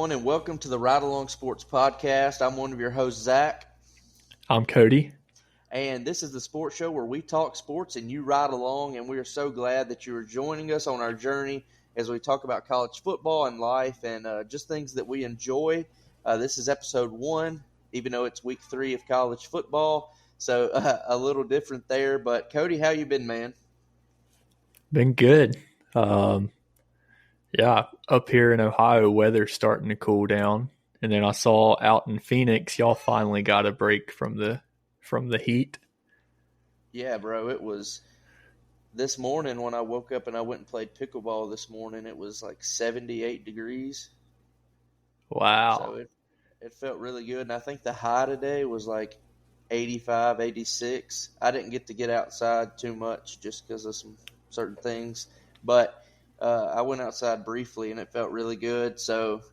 everyone, and welcome to the Ride Along Sports Podcast. I'm one of your hosts, Zach. I'm Cody. And this is the sports show where we talk sports and you ride along, and we are so glad that you are joining us on our journey as we talk about college football and life and just things that we enjoy. This is episode 1, even though it's week 3 of college football, so a little different there. But Cody, how you been, man? Been good. Up here in Ohio, weather's starting to cool down. And then I saw out in Phoenix, y'all finally got a break from the heat. Yeah, bro, it was this morning when I woke up and I went and played pickleball this morning. It was like 78 degrees. Wow. So it felt really good. And I think the high today was like 85, 86. I didn't get outside too much just because of some certain things. But I went outside briefly and it felt really good. So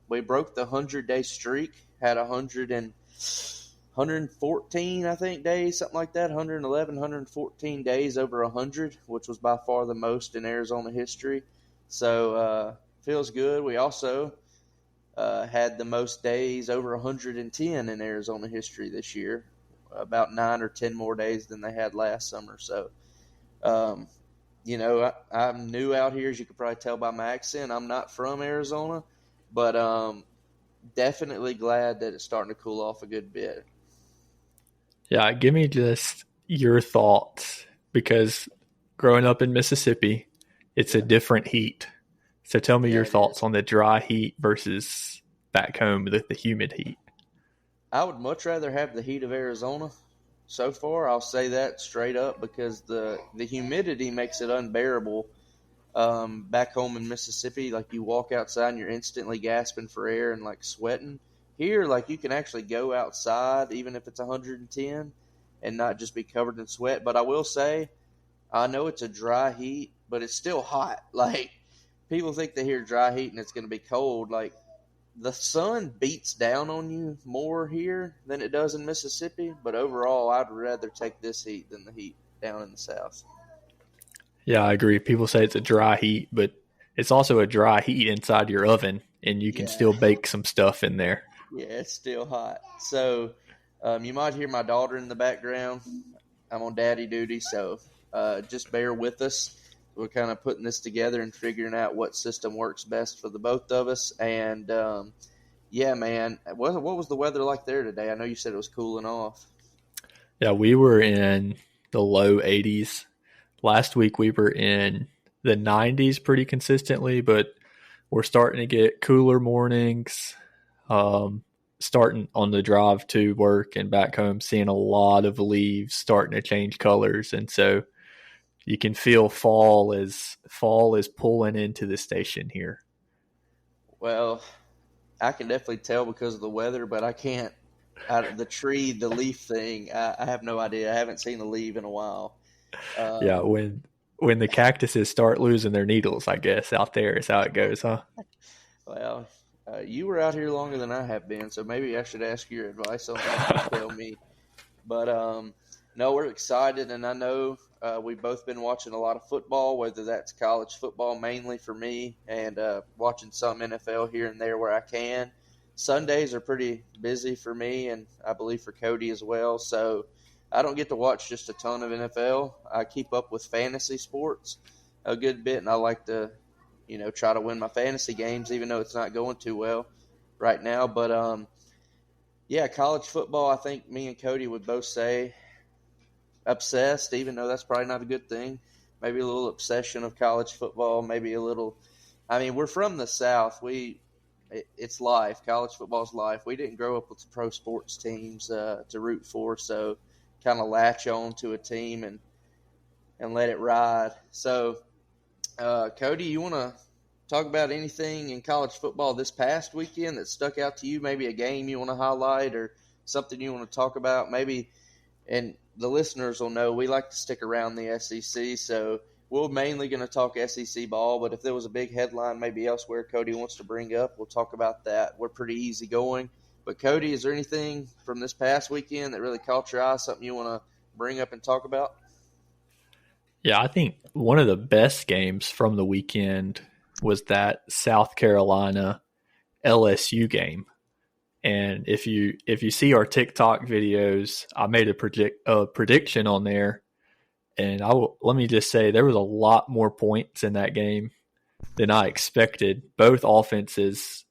we broke the 100-day streak, had 114, I think, days, something like that, 111, 114 days over 100, which was by far the most in Arizona history. So feels good. We also had the most days over 110 in Arizona history this year, about 9 or 10 more days than they had last summer. So, I'm new out here, as you could probably tell by my accent. I'm not from Arizona, but definitely glad that it's starting to cool off a good bit. Yeah, give me just your thoughts, because growing up in Mississippi, it's a different heat. So tell me your thoughts on the dry heat versus back home with the humid heat. I would much rather have the heat of Arizona. So far, I'll say that straight up, because the humidity makes it unbearable. Back home in Mississippi, like, you walk outside and you're instantly gasping for air and like sweating. Here, like, you can actually go outside even if it's 110 and not just be covered in sweat. But I will say, I know it's a dry heat, but it's still hot. Like, people think they hear dry heat and it's going to be cold. Like, the sun beats down on you more here than it does in Mississippi, but overall, I'd rather take this heat than the heat down in the South. Yeah, I agree. People say it's a dry heat, but it's also a dry heat inside your oven, and you can still bake some stuff in there. Yeah, it's still hot. So you might hear my daughter in the background. I'm on daddy duty, so just bear with us. We're kind of putting this together and figuring out what system works best for the both of us. And, yeah, man, what was the weather like there today? I know you said it was cooling off. Yeah, we were in the low 80s. Last week we were in the 90s pretty consistently, but we're starting to get cooler mornings, starting on the drive to work and back home, seeing a lot of leaves starting to change colors. And so you can feel fall is pulling into the station here. Well, I can definitely tell because of the weather, but I can't. The leaf thing, I have no idea. I haven't seen a leaf in a while. Yeah, when the cactuses start losing their needles, I guess, out there is how it goes, huh? Well, you were out here longer than I have been, so maybe I should ask your advice on that. Tell me. But no, we're excited, and I know we've both been watching a lot of football, whether that's college football mainly for me, and watching some NFL here and there where I can. Sundays are pretty busy for me, and I believe for Cody as well. So I don't get to watch just a ton of NFL. I keep up with fantasy sports a good bit, and I like to, try to win my fantasy games, even though it's not going too well right now. But yeah, college football, I think me and Cody would both say obsessed, even though that's probably not a good thing. Maybe a little obsession of college football, maybe a little – I mean, we're from the South. It's life. College football is life. We didn't grow up with pro sports teams to root for, so kind of latch on to a team and let it ride. So, Cody, you want to talk about anything in college football this past weekend that stuck out to you? Maybe a game you want to highlight or something you want to talk about? Maybe, and the listeners will know we like to stick around the SEC, so we're mainly going to talk SEC ball, but if there was a big headline maybe elsewhere Cody wants to bring up, we'll talk about that. We're pretty easygoing. But, Cody, is there anything from this past weekend that really caught your eye, something you want to bring up and talk about? Yeah, I think one of the best games from the weekend was that South Carolina LSU game. And if you see our TikTok videos, I made a prediction on there, and let me just say there was a lot more points in that game than I expected. Both offenses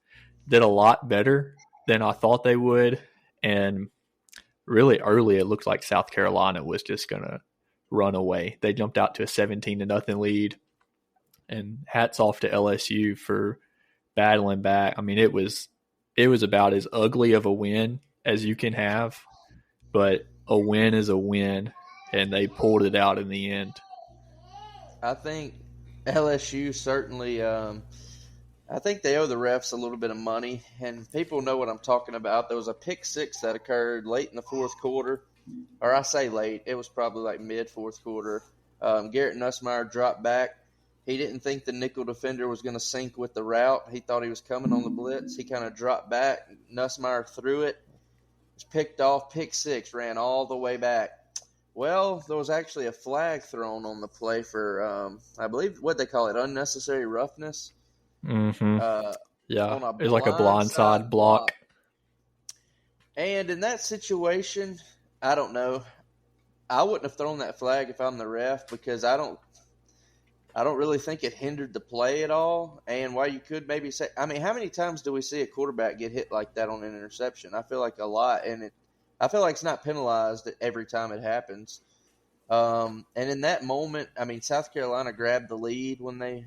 did a lot better than I thought they would, and really early it looked like South Carolina was just going to run away. They jumped out to a 17-0 lead, and hats off to LSU for battling back. I mean, it was about as ugly of a win as you can have, but a win is a win, and they pulled it out in the end. I think LSU certainly. I think they owe the refs a little bit of money, and people know what I'm talking about. There was a pick six that occurred late in the fourth quarter, or I say late. It was probably like mid fourth quarter. Garrett Nussmeier dropped back. He didn't think the nickel defender was going to sync with the route. He thought he was coming on the blitz. He kind of dropped back. Nussmeier threw it. Was picked off. Pick six, ran all the way back. Well, there was actually a flag thrown on the play for, I believe, what they call it, unnecessary roughness. Mm-hmm. Yeah, on a it was like a blindside block. And in that situation, I don't know. I wouldn't have thrown that flag if I'm the ref, because I don't really think it hindered the play at all. And while you could maybe say, I mean, how many times do we see a quarterback get hit like that on an interception? I feel like a lot, and I feel like it's not penalized every time it happens. And in that moment, I mean, South Carolina grabbed the lead when they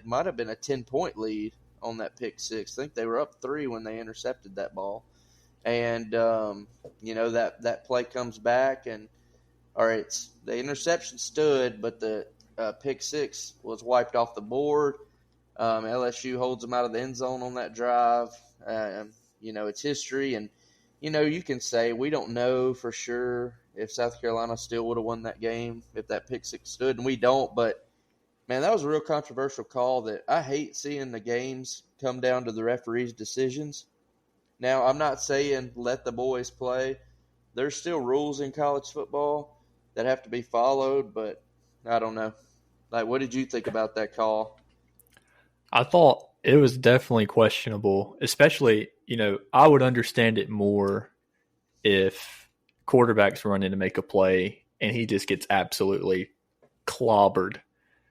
might have been a 10-point lead on that pick six. I think they were up 3 when they intercepted that ball. And, that play comes back, and, all right, the interception stood, but the pick six was wiped off the board. LSU holds them out of the end zone on that drive. It's history, and, you can say we don't know for sure if South Carolina still would have won that game if that pick six stood, and we don't. But, man, that was a real controversial call that I hate seeing the games come down to the referees' decisions. Now, I'm not saying let the boys play. There's still rules in college football that have to be followed, but I don't know. Like, what did you think about that call? I thought it was definitely questionable, especially, I would understand it more if quarterback's running to make a play and he just gets absolutely clobbered.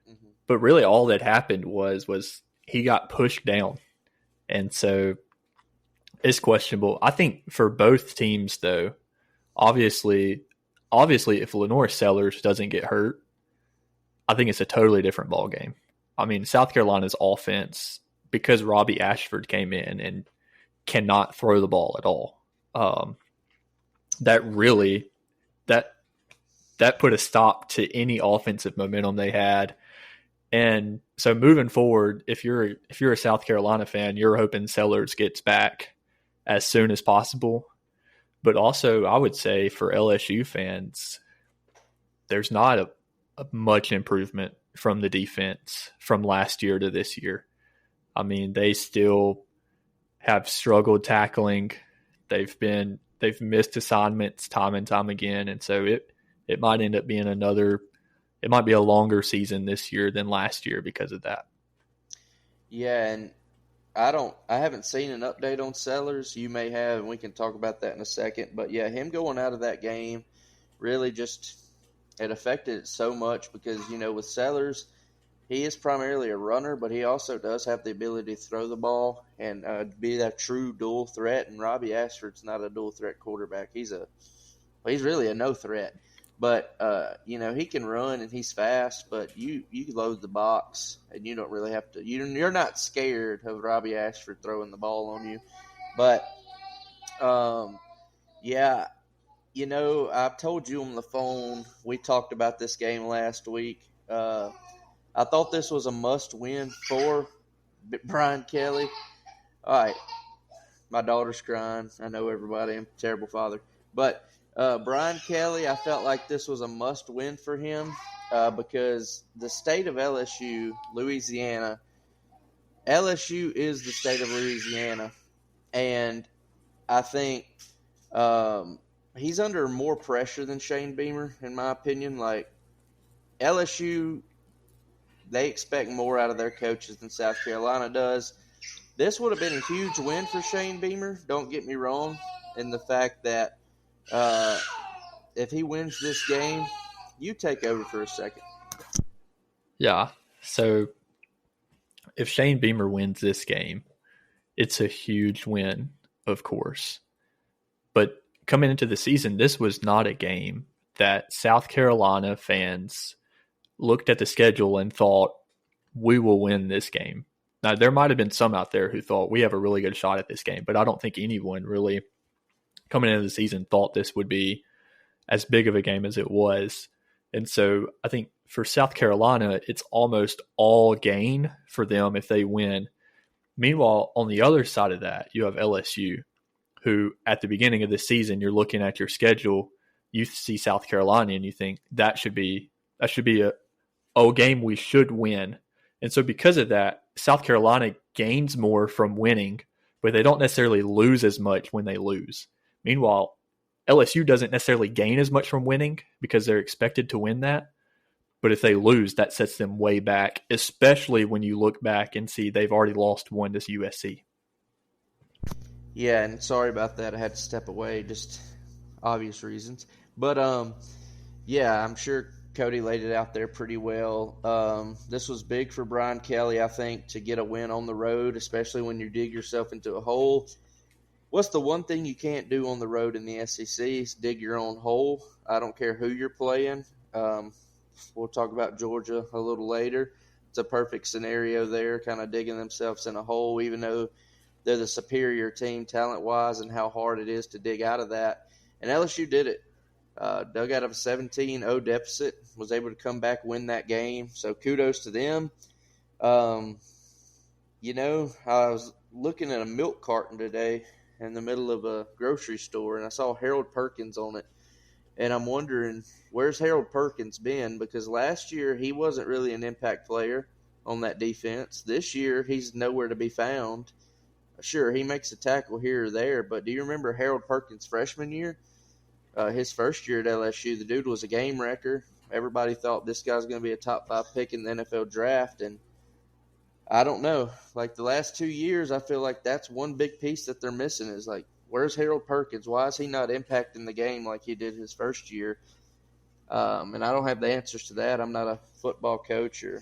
Mm-hmm. But really all that happened was he got pushed down. And so it's questionable. I think for both teams, though, obviously if Lenore Sellers doesn't get hurt, I think it's a totally different ball game. I mean, South Carolina's offense, because Robbie Ashford came in and cannot throw the ball at all, that put a stop to any offensive momentum they had. And so moving forward, if you're a South Carolina fan, you're hoping Sellers gets back as soon as possible. But also, I would say for LSU fans, there's not a much improvement from the defense from last year to this year. I mean, they still have struggled tackling. They've missed assignments time and time again, and so it might end up being it might be a longer season this year than last year because of that. Yeah, and I haven't seen an update on Sellers. You may have, and we can talk about that in a second. But yeah, him going out of that game really just it affected it so much because, with Sellers, he is primarily a runner, but he also does have the ability to throw the ball and be that true dual threat. And Robbie Ashford's not a dual threat quarterback. He's really a no threat. But, he can run and he's fast, but you load the box and you don't really have to – you're not scared of Robbie Ashford throwing the ball on you. But, yeah, I've told you on the phone, we talked about this game last week. I thought this was a must-win for Brian Kelly. All right, my daughter's crying. I know everybody. I'm a terrible father. But Brian Kelly, I felt like this was a must-win for him because the state of LSU is the state of Louisiana. And I think he's under more pressure than Shane Beamer, in my opinion. Like, LSU, they expect more out of their coaches than South Carolina does. This would have been a huge win for Shane Beamer, don't get me wrong, in the fact that if he wins this game, you take over for a second. Yeah. So if Shane Beamer wins this game, it's a huge win, of course. But coming into the season, this was not a game that South Carolina fans looked at the schedule and thought, we will win this game. Now, there might have been some out there who thought we have a really good shot at this game, but I don't think anyone really coming into the season thought this would be as big of a game as it was. And so I think for South Carolina, it's almost all gain for them if they win. Meanwhile, on the other side of that, you have LSU, who at the beginning of the season, you're looking at your schedule, you see South Carolina and you think that should be a game we should win. And so because of that, South Carolina gains more from winning, but they don't necessarily lose as much when they lose. Meanwhile, LSU doesn't necessarily gain as much from winning because they're expected to win that. But if they lose, that sets them way back, especially when you look back and see they've already lost one to USC. Yeah, and sorry about that. I had to step away, just obvious reasons. But, yeah, I'm sure Cody laid it out there pretty well. This was big for Brian Kelly, I think, to get a win on the road, especially when you dig yourself into a hole. What's the one thing you can't do on the road in the SEC is dig your own hole. I don't care who you're playing. We'll talk about Georgia a little later. It's a perfect scenario there, kind of digging themselves in a hole, even though they're the superior team talent-wise and how hard it is to dig out of that. And LSU did it. Dug out of a 17-0 deficit, was able to come back, win that game. So kudos to them. I was looking at a milk carton today in the middle of a grocery store, and I saw Harold Perkins on it. And I'm wondering, where's Harold Perkins been? Because last year he wasn't really an impact player on that defense. This year he's nowhere to be found. Sure, he makes a tackle here or there, but do you remember Harold Perkins' freshman year? His first year at LSU, the dude was a game wrecker. Everybody thought this guy's going to be a top 5 pick in the NFL draft, and I don't know. Like the last 2 years, I feel like that's one big piece that they're missing is like, where's Harold Perkins? Why is he not impacting the game like he did his first year? And I don't have the answers to that. I'm not a football coach or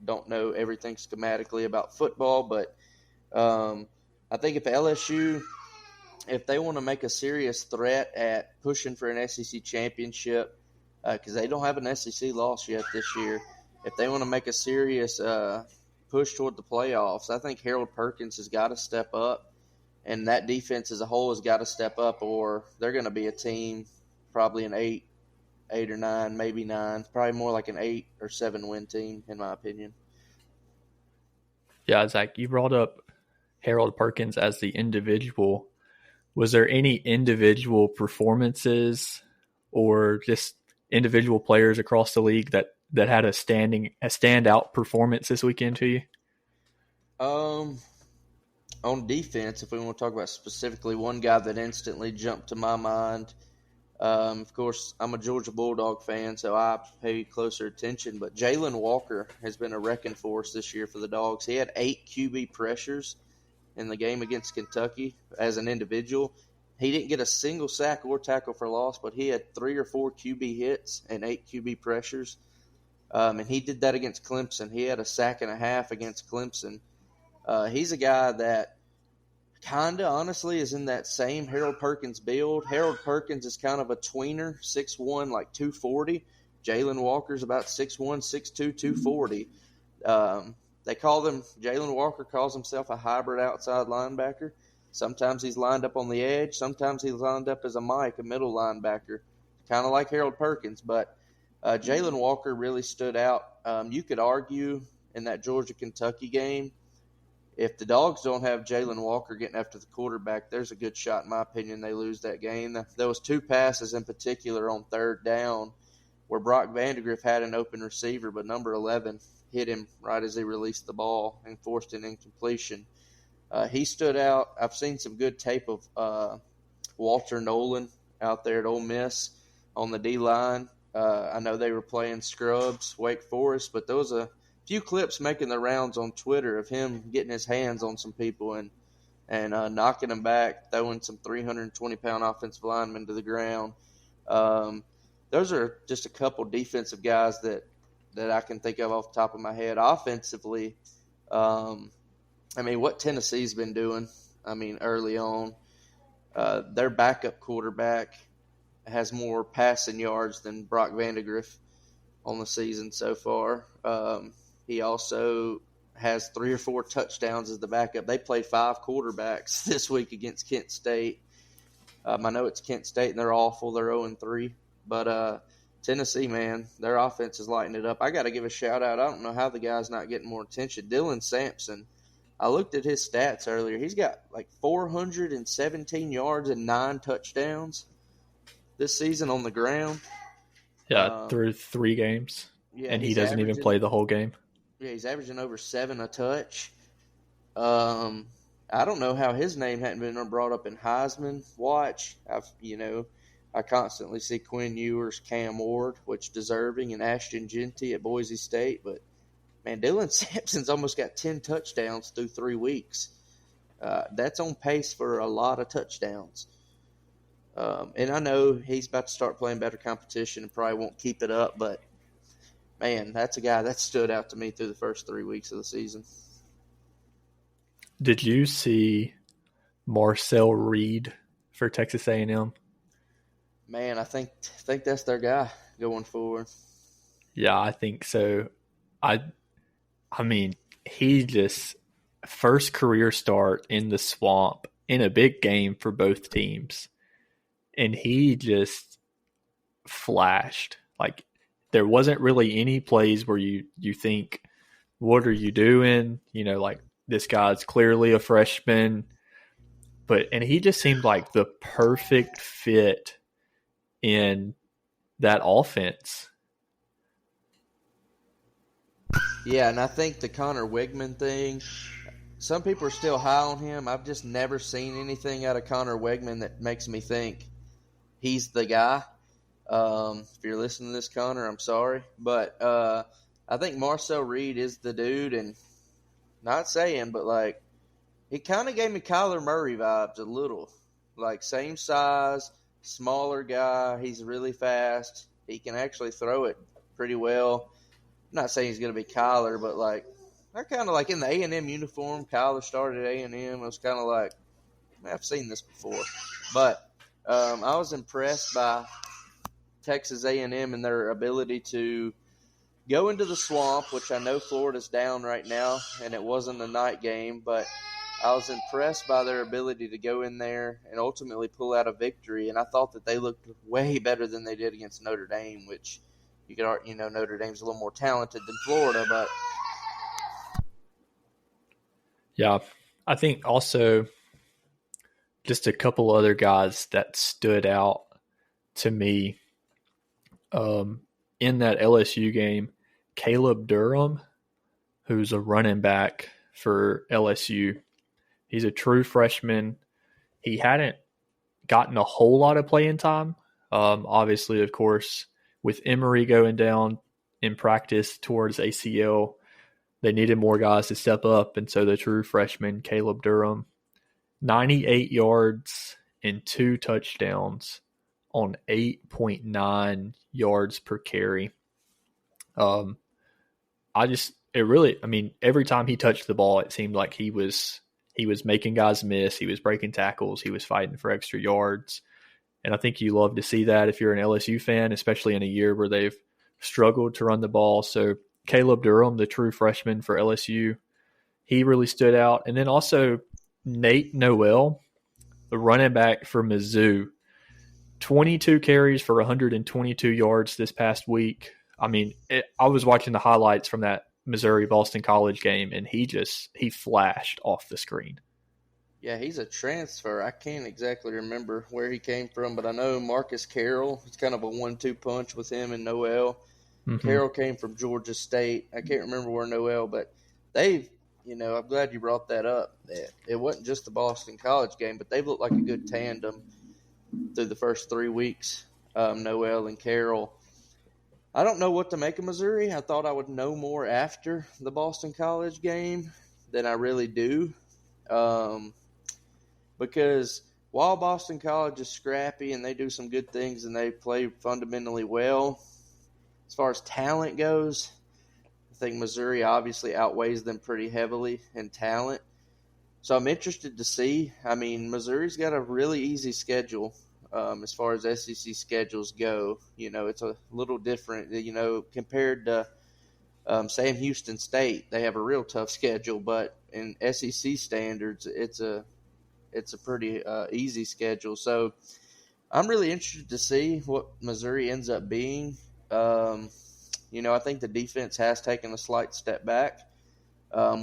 don't know everything schematically about football, but I think if LSU – if they want to make a serious threat at pushing for an SEC championship, because they don't have an SEC loss yet this year, if they want to make a serious push toward the playoffs, I think Harold Perkins has got to step up, and that defense as a whole has got to step up, or they're going to be a team, probably an 8 or 9, maybe 9, probably more like an 8 or 7 win team, in my opinion. Yeah, Zach, you brought up Harold Perkins as the individual. Was there any individual performances or just individual players across the league that had a standout performance this weekend to you? On defense, if we want to talk about specifically one guy that instantly jumped to my mind, of course, I'm a Georgia Bulldog fan, so I pay closer attention. But Jalen Walker has been a wrecking force this year for the Dogs. He had 8 QB pressures in the game against Kentucky as an individual. He didn't get a single sack or tackle for loss, but he had 3 or 4 QB hits and 8 QB pressures. And he did that against Clemson. He had a sack and a half against Clemson. He's a guy that kind of honestly is in that same Harold Perkins build. Harold Perkins is kind of a tweener, 6'1", like 240. Jalen Walker's about 6'1", 6'2", 240. They call them, Jalen Walker calls himself a hybrid outside linebacker. Sometimes he's lined up on the edge. Sometimes he's lined up as a Mike, a middle linebacker, kind of like Harold Perkins. But Jalen Walker really stood out. You could argue in that Georgia-Kentucky game, if the Dogs don't have Jalen Walker getting after the quarterback, there's a good shot, in my opinion, they lose that game. There was 2 passes in particular on third down where Brock Vandegrift had an open receiver, but number 11 hit him right as he released the ball and forced an incompletion. He stood out. I've seen some good tape of Walter Nolan out there at Ole Miss on the D-line. I know they were playing scrubs, Wake Forest, but there was a few clips making the rounds on Twitter of him getting his hands on some people and knocking them back, throwing some 320-pound offensive linemen to the ground. Those are just a couple defensive guys that I can think of off the top of my head. Offensively, what Tennessee's been doing, early on, their backup quarterback has more passing yards than Brock Vandegrift on the season so far. He also has 3 or 4 touchdowns as the backup. They played 5 quarterbacks this week against Kent State. I know it's Kent State, and they're awful. They're 0-3. But Tennessee, man, their offense is lighting it up. I got to give a shout-out. I don't know how the guy's not getting more attention. Dylan Sampson, I looked at his stats earlier. He's got like 417 yards and 9 touchdowns this season on the ground. Yeah, through 3 games. Yeah, and he doesn't even play the whole game. Yeah, he's averaging over 7 a touch. I don't know how his name hadn't been brought up in Heisman watch. I constantly see Quinn Ewers, Cam Ward, which deserving, and Ashton Genty at Boise State. But, man, Dylan Sampson's almost got 10 touchdowns through 3 weeks. That's on pace for a lot of touchdowns. And I know he's about to start playing better competition and probably won't keep it up, but man, that's a guy that stood out to me through the first 3 weeks of the season. Did you see Marcel Reed for Texas A&M? Man, I think that's their guy going forward. Yeah, I think so. I mean, he just first career start in the Swamp in a big game for both teams. And he just flashed. Like, there wasn't really any plays where you think, what are you doing? Like, this guy's clearly a freshman. And he just seemed like the perfect fit in that offense. Yeah, and I think the Connor Wigman thing, some people are still high on him. I've just never seen anything out of Connor Wigman that makes me think he's the guy. If you're listening to this, Connor, I'm sorry. But I think Marcel Reed is the dude, and not saying, but, like, he kind of gave me Kyler Murray vibes a little. Like, same size, smaller guy. He's really fast. He can actually throw it pretty well. I'm not saying he's going to be Kyler, but, like, they're kind of like in the A&M uniform. Kyler started at A&M. It was kind of like, I've seen this before. But I was impressed by Texas A&M and their ability to go into the Swamp, which I know Florida's down right now, and it wasn't a night game, but I was impressed by their ability to go in there and ultimately pull out a victory, and I thought that they looked way better than they did against Notre Dame, which you could argue, Notre Dame's a little more talented than Florida, but yeah, I think also just a couple other guys that stood out to me in that LSU game. Caleb Durham, who's a running back for LSU. He's a true freshman. He hadn't gotten a whole lot of playing time. Obviously, of course, with Emory going down in practice towards ACL, they needed more guys to step up. And so the true freshman, Caleb Durham, 98 yards and 2 touchdowns on 8.9 yards per carry. Every time he touched the ball, it seemed like he was making guys miss. He was breaking tackles. He was fighting for extra yards. And I think you love to see that if you're an LSU fan, especially in a year where they've struggled to run the ball. So Caleb Durham, the true freshman for LSU, he really stood out. And then also Nate Noel, the running back for Mizzou, 22 carries for 122 yards this past week. I was watching the highlights from that Missouri-Boston College game, and he flashed off the screen. Yeah, he's a transfer. I can't exactly remember where he came from, but I know Marcus Carroll. It's kind of a 1-2 punch with him and Noel. Mm-hmm. Carroll came from Georgia State. I can't remember where Noel, but they've, I'm glad you brought that up. It wasn't just the Boston College game, but they've looked like a good tandem through the first 3 weeks, Noel and Carroll. I don't know what to make of Missouri. I thought I would know more after the Boston College game than I really do. Um, because while Boston College is scrappy and they do some good things and they play fundamentally well, as far as talent goes, I think Missouri obviously outweighs them pretty heavily in talent. So I'm interested to see. I mean, Missouri's got a really easy schedule as far as SEC schedules go. You know, it's a little different, you know, compared to, say, in Houston State. They have a real tough schedule, but in SEC standards, it's a pretty easy schedule. So I'm really interested to see what Missouri ends up being. Um, you know, I think the defense has taken a slight step back,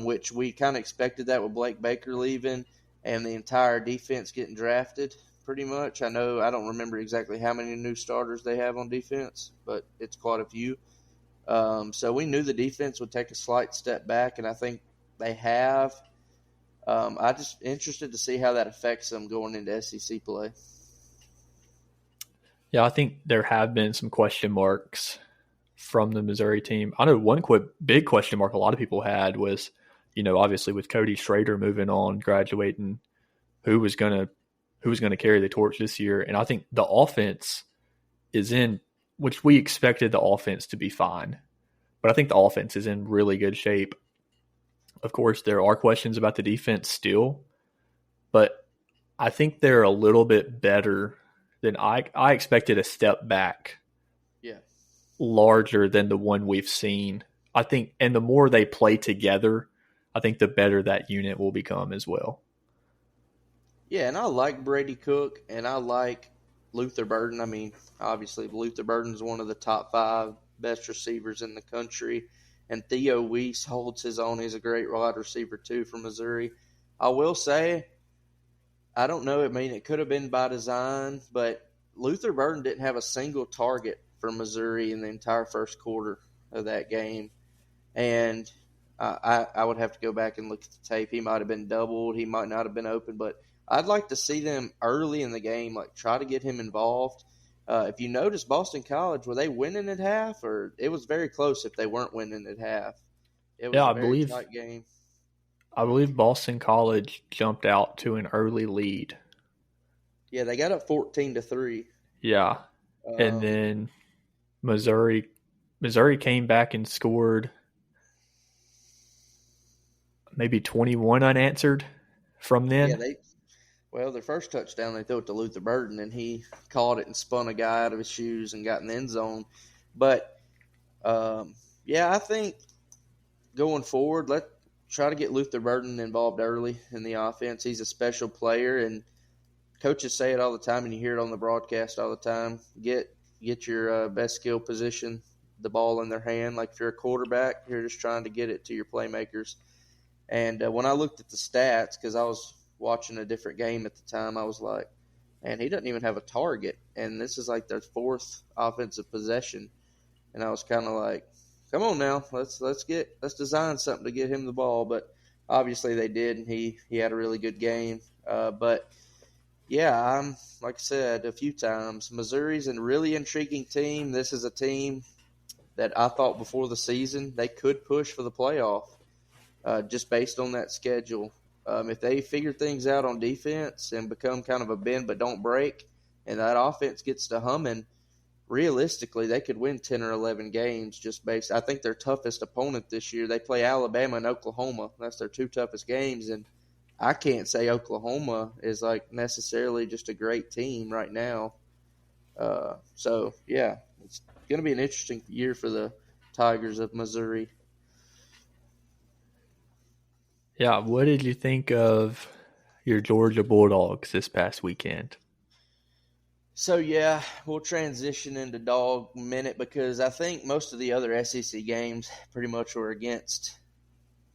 which we kind of expected that with Blake Baker leaving and the entire defense getting drafted pretty much. I don't remember exactly how many new starters they have on defense, but it's quite a few. So we knew the defense would take a slight step back, and I think they have. I just interested to see how that affects them going into SEC play. Yeah, I think there have been some question marks from the Missouri team. I know one big question mark a lot of people had was, you know, obviously with Cody Schrader moving on, graduating, who was gonna carry the torch this year. And I think the offense is in, which we expected the offense to be fine, but I think the offense is in really good shape. Of course, there are questions about the defense still, but I think they're a little bit better than I expected a step back. Yeah. Larger than the one we've seen. I think, and the more they play together, I think the better that unit will become as well. Yeah, and I like Brady Cook, and I like Luther Burden. I mean, obviously, Luther Burden is one of the top 5 best receivers in the country, and Theo Weiss holds his own. He's a great wide receiver, too, from Missouri. I will say, I don't know. I mean, it could have been by design, but Luther Burden didn't have a single target for Missouri in the entire first quarter of that game. And I would have to go back and look at the tape. He might have been doubled. He might not have been open. But I'd like to see them early in the game, like try to get him involved. If you notice, Boston College, were they winning at half? Or it was very close if they weren't winning at half. It was Yeah, a very tight game. I believe Boston College jumped out to an early lead. Yeah, they got up 14-3. Yeah. And then Missouri came back and scored maybe 21 unanswered from then. Yeah, their first touchdown, they threw it to Luther Burden, and he caught it and spun a guy out of his shoes and got in the end zone. But, yeah, I think going forward, let's try to get Luther Burden involved early in the offense. He's a special player, and coaches say it all the time, and you hear it on the broadcast all the time. Get your best skill position, the ball in their hand. Like if you're a quarterback, you're just trying to get it to your playmakers. And when I looked at the stats, because I was watching a different game at the time, I was like, man, he doesn't even have a target. And this is like their 4th offensive possession. And I was kind of like, come on now, let's design something to get him the ball. But obviously they did, and he had a really good game. But yeah, I'm like I said a few times, Missouri's a really intriguing team. This is a team that I thought before the season they could push for the playoff, just based on that schedule. If they figure things out on defense and become kind of a bend but don't break, and that offense gets to humming, realistically they could win 10 or 11 games just based. I think their toughest opponent this year, they play Alabama and Oklahoma. That's their 2 toughest games, and I can't say Oklahoma is like necessarily just a great team right now. So yeah, it's going to be an interesting year for the Tigers of Missouri. Yeah, what did you think of your Georgia Bulldogs this past weekend? So yeah, we'll transition into dog minute because I think most of the other SEC games pretty much were against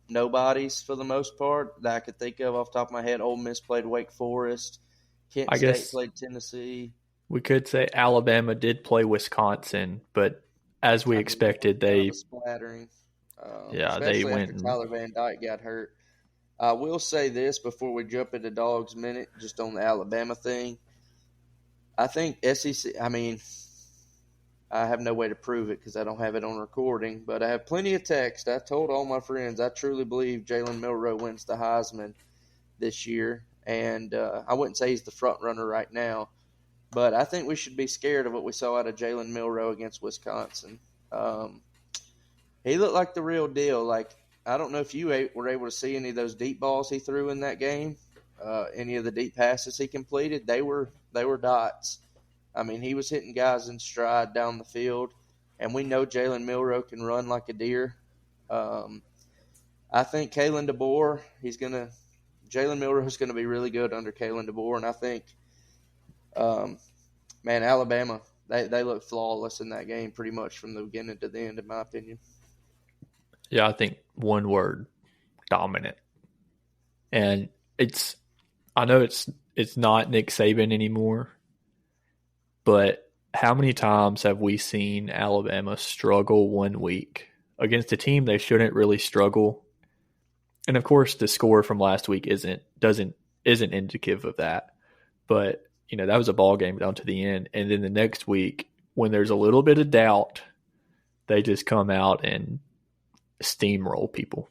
nobodies for the most part that I could think of off the top of my head. Ole Miss played Wake Forest. Kent I State guess played Tennessee. we could say Alabama did play Wisconsin, but as we expected, kind of they a splattering. they Especially after went. Tyler Van Dyke got hurt. I will say this before we jump into Dogs Minute, just on the Alabama thing. I think SEC, I mean, I have no way to prove it because I don't have it on recording, but I have plenty of text. I told all my friends I truly believe Jalen Milroe wins the Heisman this year, and I wouldn't say he's the front runner right now, but I think we should be scared of what we saw out of Jalen Milroe against Wisconsin. He looked like the real deal. Like, I don't know if you were able to see any of those deep balls he threw in that game, any of the deep passes he completed. They were dots. I mean, he was hitting guys in stride down the field, and we know Jalen Milroe can run like a deer. I think Kalen DeBoer, Jalen Milroe is going to be really good under Kalen DeBoer, and I think, Alabama, they look flawless in that game pretty much from the beginning to the end, in my opinion. Yeah, I think one word, dominant. And I know it's not Nick Saban anymore, but how many times have we seen Alabama struggle one week against a team they shouldn't really struggle? And of course, the score from last week isn't indicative of that. But that was a ball game down to the end. And then the next week, when there's a little bit of doubt, they just come out and steamroll people.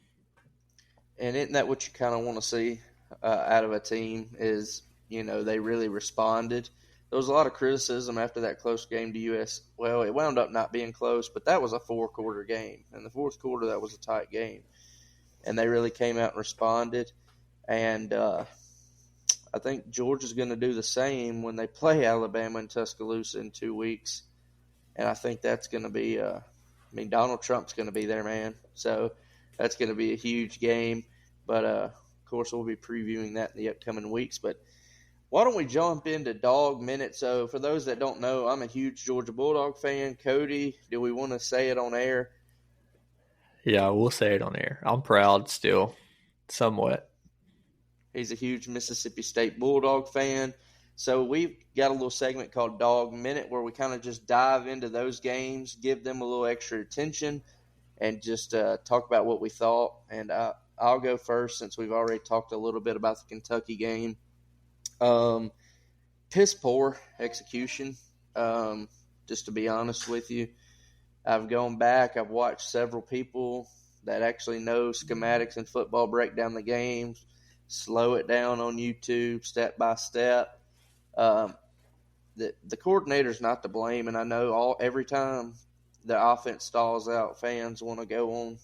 And isn't that what you kind of want to see out of a team is, they really responded. There was a lot of criticism after that close game to US. Well, it wound up not being close, but that was a 4-quarter game. In the fourth quarter, that was a tight game. And they really came out and responded. And I think Georgia's going to do the same when they play Alabama in Tuscaloosa in 2 weeks. And I think that's going to be Donald Trump's going to be there, man. So that's going to be a huge game. But, of course, we'll be previewing that in the upcoming weeks. But why don't we jump into Dog Minute? So for those that don't know, I'm a huge Georgia Bulldog fan. Cody, do we want to say it on air? Yeah, we'll say it on air. I'm proud still, somewhat. He's a huge Mississippi State Bulldog fan. So we've got a little segment called Dog Minute where we kind of just dive into those games, give them a little extra attention, and just talk about what we thought. And I'll go first since we've already talked a little bit about the Kentucky game. Piss poor execution, just to be honest with you. I've gone back. I've watched several people that actually know schematics and football break down the games, slow it down on YouTube step by step. The coordinator's not to blame, and I know every time the offense stalls out, fans want to go on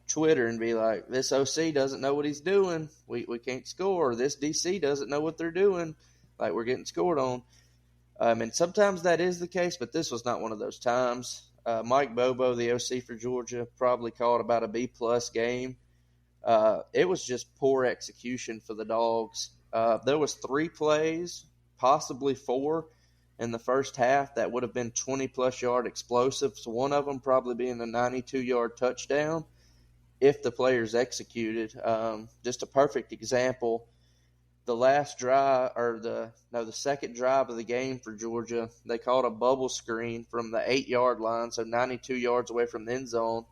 Twitter and be like, this OC doesn't know what he's doing. We can't score. This DC doesn't know what they're doing. Like, we're getting scored on. And sometimes that is the case, but this was not one of those times. Mike Bobo, the OC for Georgia, probably called about a B-plus game. It was just poor execution for the Dogs. There was 3 plays, possibly 4, in the first half that would have been 20-plus yard explosives, one of them probably being a 92-yard touchdown if the players executed. Just a perfect example. The last drive, the second drive of the game for Georgia, they called a bubble screen from the 8-yard line, so 92 yards away from the end zone,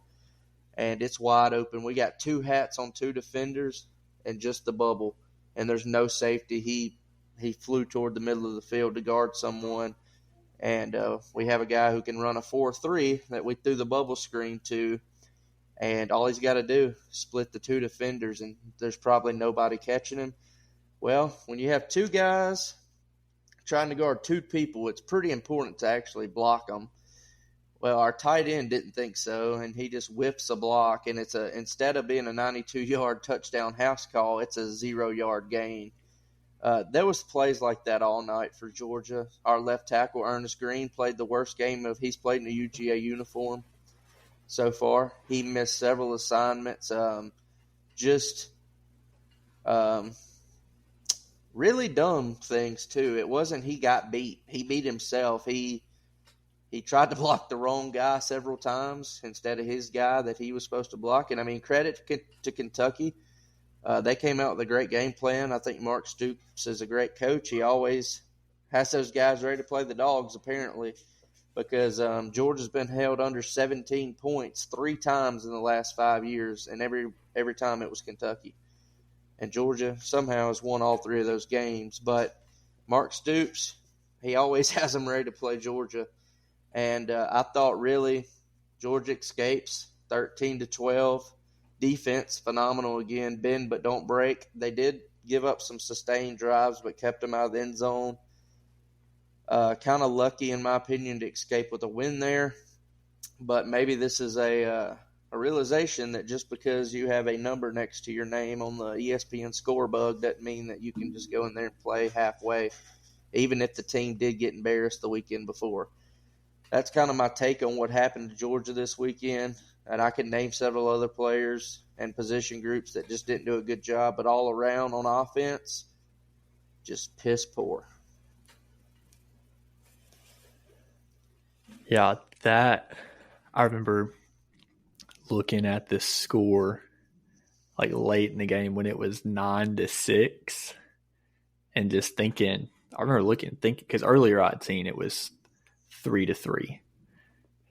and it's wide open. We got 2 hats on 2 defenders and just the bubble, and there's no safety. He flew toward the middle of the field to guard someone, and we have a guy who can run a 4-3 that we threw the bubble screen to, and all he's got to do is split the 2 defenders, and there's probably nobody catching him. Well, when you have 2 guys trying to guard 2 people, it's pretty important to actually block them. Well, our tight end didn't think so, and he just whips a block, and instead of being a 92-yard touchdown house call, it's a 0-yard gain. There was plays like that all night for Georgia. Our left tackle, Ernest Green, played the worst game he's played in a UGA uniform so far. He missed several assignments. Really dumb things, too. It wasn't he got beat. He beat himself. He tried to block the wrong guy several times instead of his guy that he was supposed to block. And, I mean, credit to Kentucky. They came out with a great game plan. I think Mark Stoops is a great coach. He always has those guys ready to play the Dogs, apparently, because Georgia's been held under 17 points 3 times in the last 5 years, and every time it was Kentucky. And Georgia somehow has won all 3 of those games. But Mark Stoops, he always has them ready to play Georgia. And I thought really Georgia escapes 13-12. Defense, phenomenal again. Bend but don't break. They did give up some sustained drives, but kept them out of the end zone. Kind of lucky, in my opinion, to escape with a win there. But maybe this is a realization that just because you have a number next to your name on the ESPN score bug doesn't mean that you can just go in there and play halfway, even if the team did get embarrassed the weekend before. That's kind of my take on what happened to Georgia this weekend. And I can name several other players and position groups that just didn't do a good job, but all around on offense, just piss poor. Yeah, I remember looking at this score like late in the game when it was 9-6 and just thinking, I remember thinking, because earlier I'd seen it was 3-3.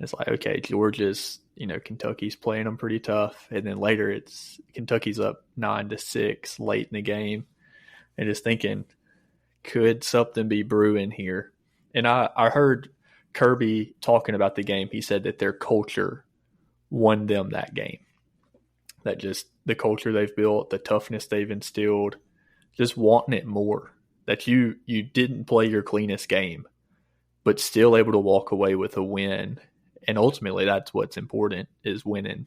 It's like, okay, Georgia's, Kentucky's playing them pretty tough. And then later it's Kentucky's up 9-6 late in the game. And just thinking, could something be brewing here? And I heard Kirby talking about the game. He said that their culture won them that game. That just the culture they've built, the toughness they've instilled, just wanting it more. That you didn't play your cleanest game, but still able to walk away with a win. And ultimately, that's what's important, is winning.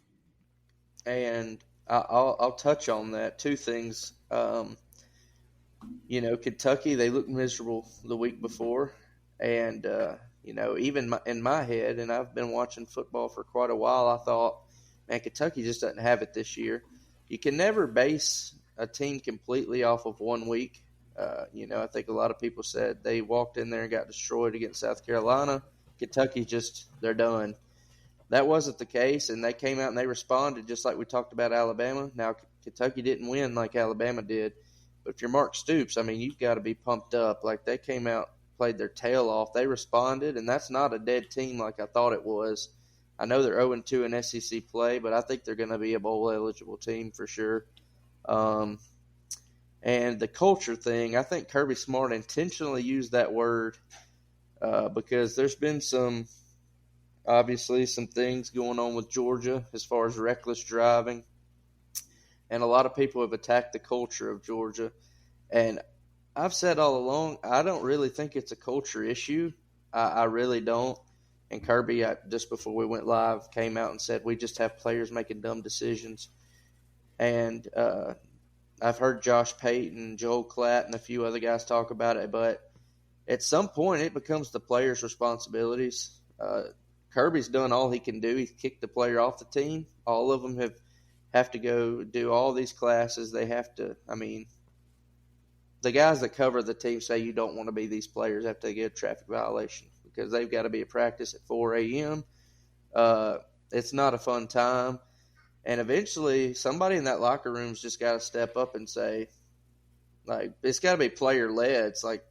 And I'll touch on that. Two things. Kentucky, they looked miserable the week before. And, even in my head, and I've been watching football for quite a while, I thought, man, Kentucky just doesn't have it this year. You can never base a team completely off of 1 week. I think a lot of people said they walked in there and got destroyed against South Carolina. Kentucky they're done. That wasn't the case, and they came out and they responded just like we talked about Alabama. Now, Kentucky didn't win like Alabama did, but if you're Mark Stoops, you've got to be pumped up. Like, they came out, played their tail off. They responded, and that's not a dead team like I thought it was. I know they're 0-2 in SEC play, but I think they're going to be a bowl-eligible team for sure. And the culture thing, I think Kirby Smart intentionally used that word because there's been obviously some things going on with Georgia as far as reckless driving. And a lot of people have attacked the culture of Georgia. And I've said all along, I don't really think it's a culture issue. I really don't. And Kirby, just before we went live, came out and said, we just have players making dumb decisions. And I've heard Josh Payton, Joel Klatt, and a few other guys talk about it, but at some point it becomes the players' responsibilities. Kirby's done all he can do. He's kicked the player off the team. All of them have to go do all these classes. They have to, the guys that cover the team say you don't want to be these players after they get a traffic violation because they've got to be at practice at 4 a.m. It's not a fun time. And eventually, somebody in that locker room's just got to step up and say, like, it's got to be player-led. It's like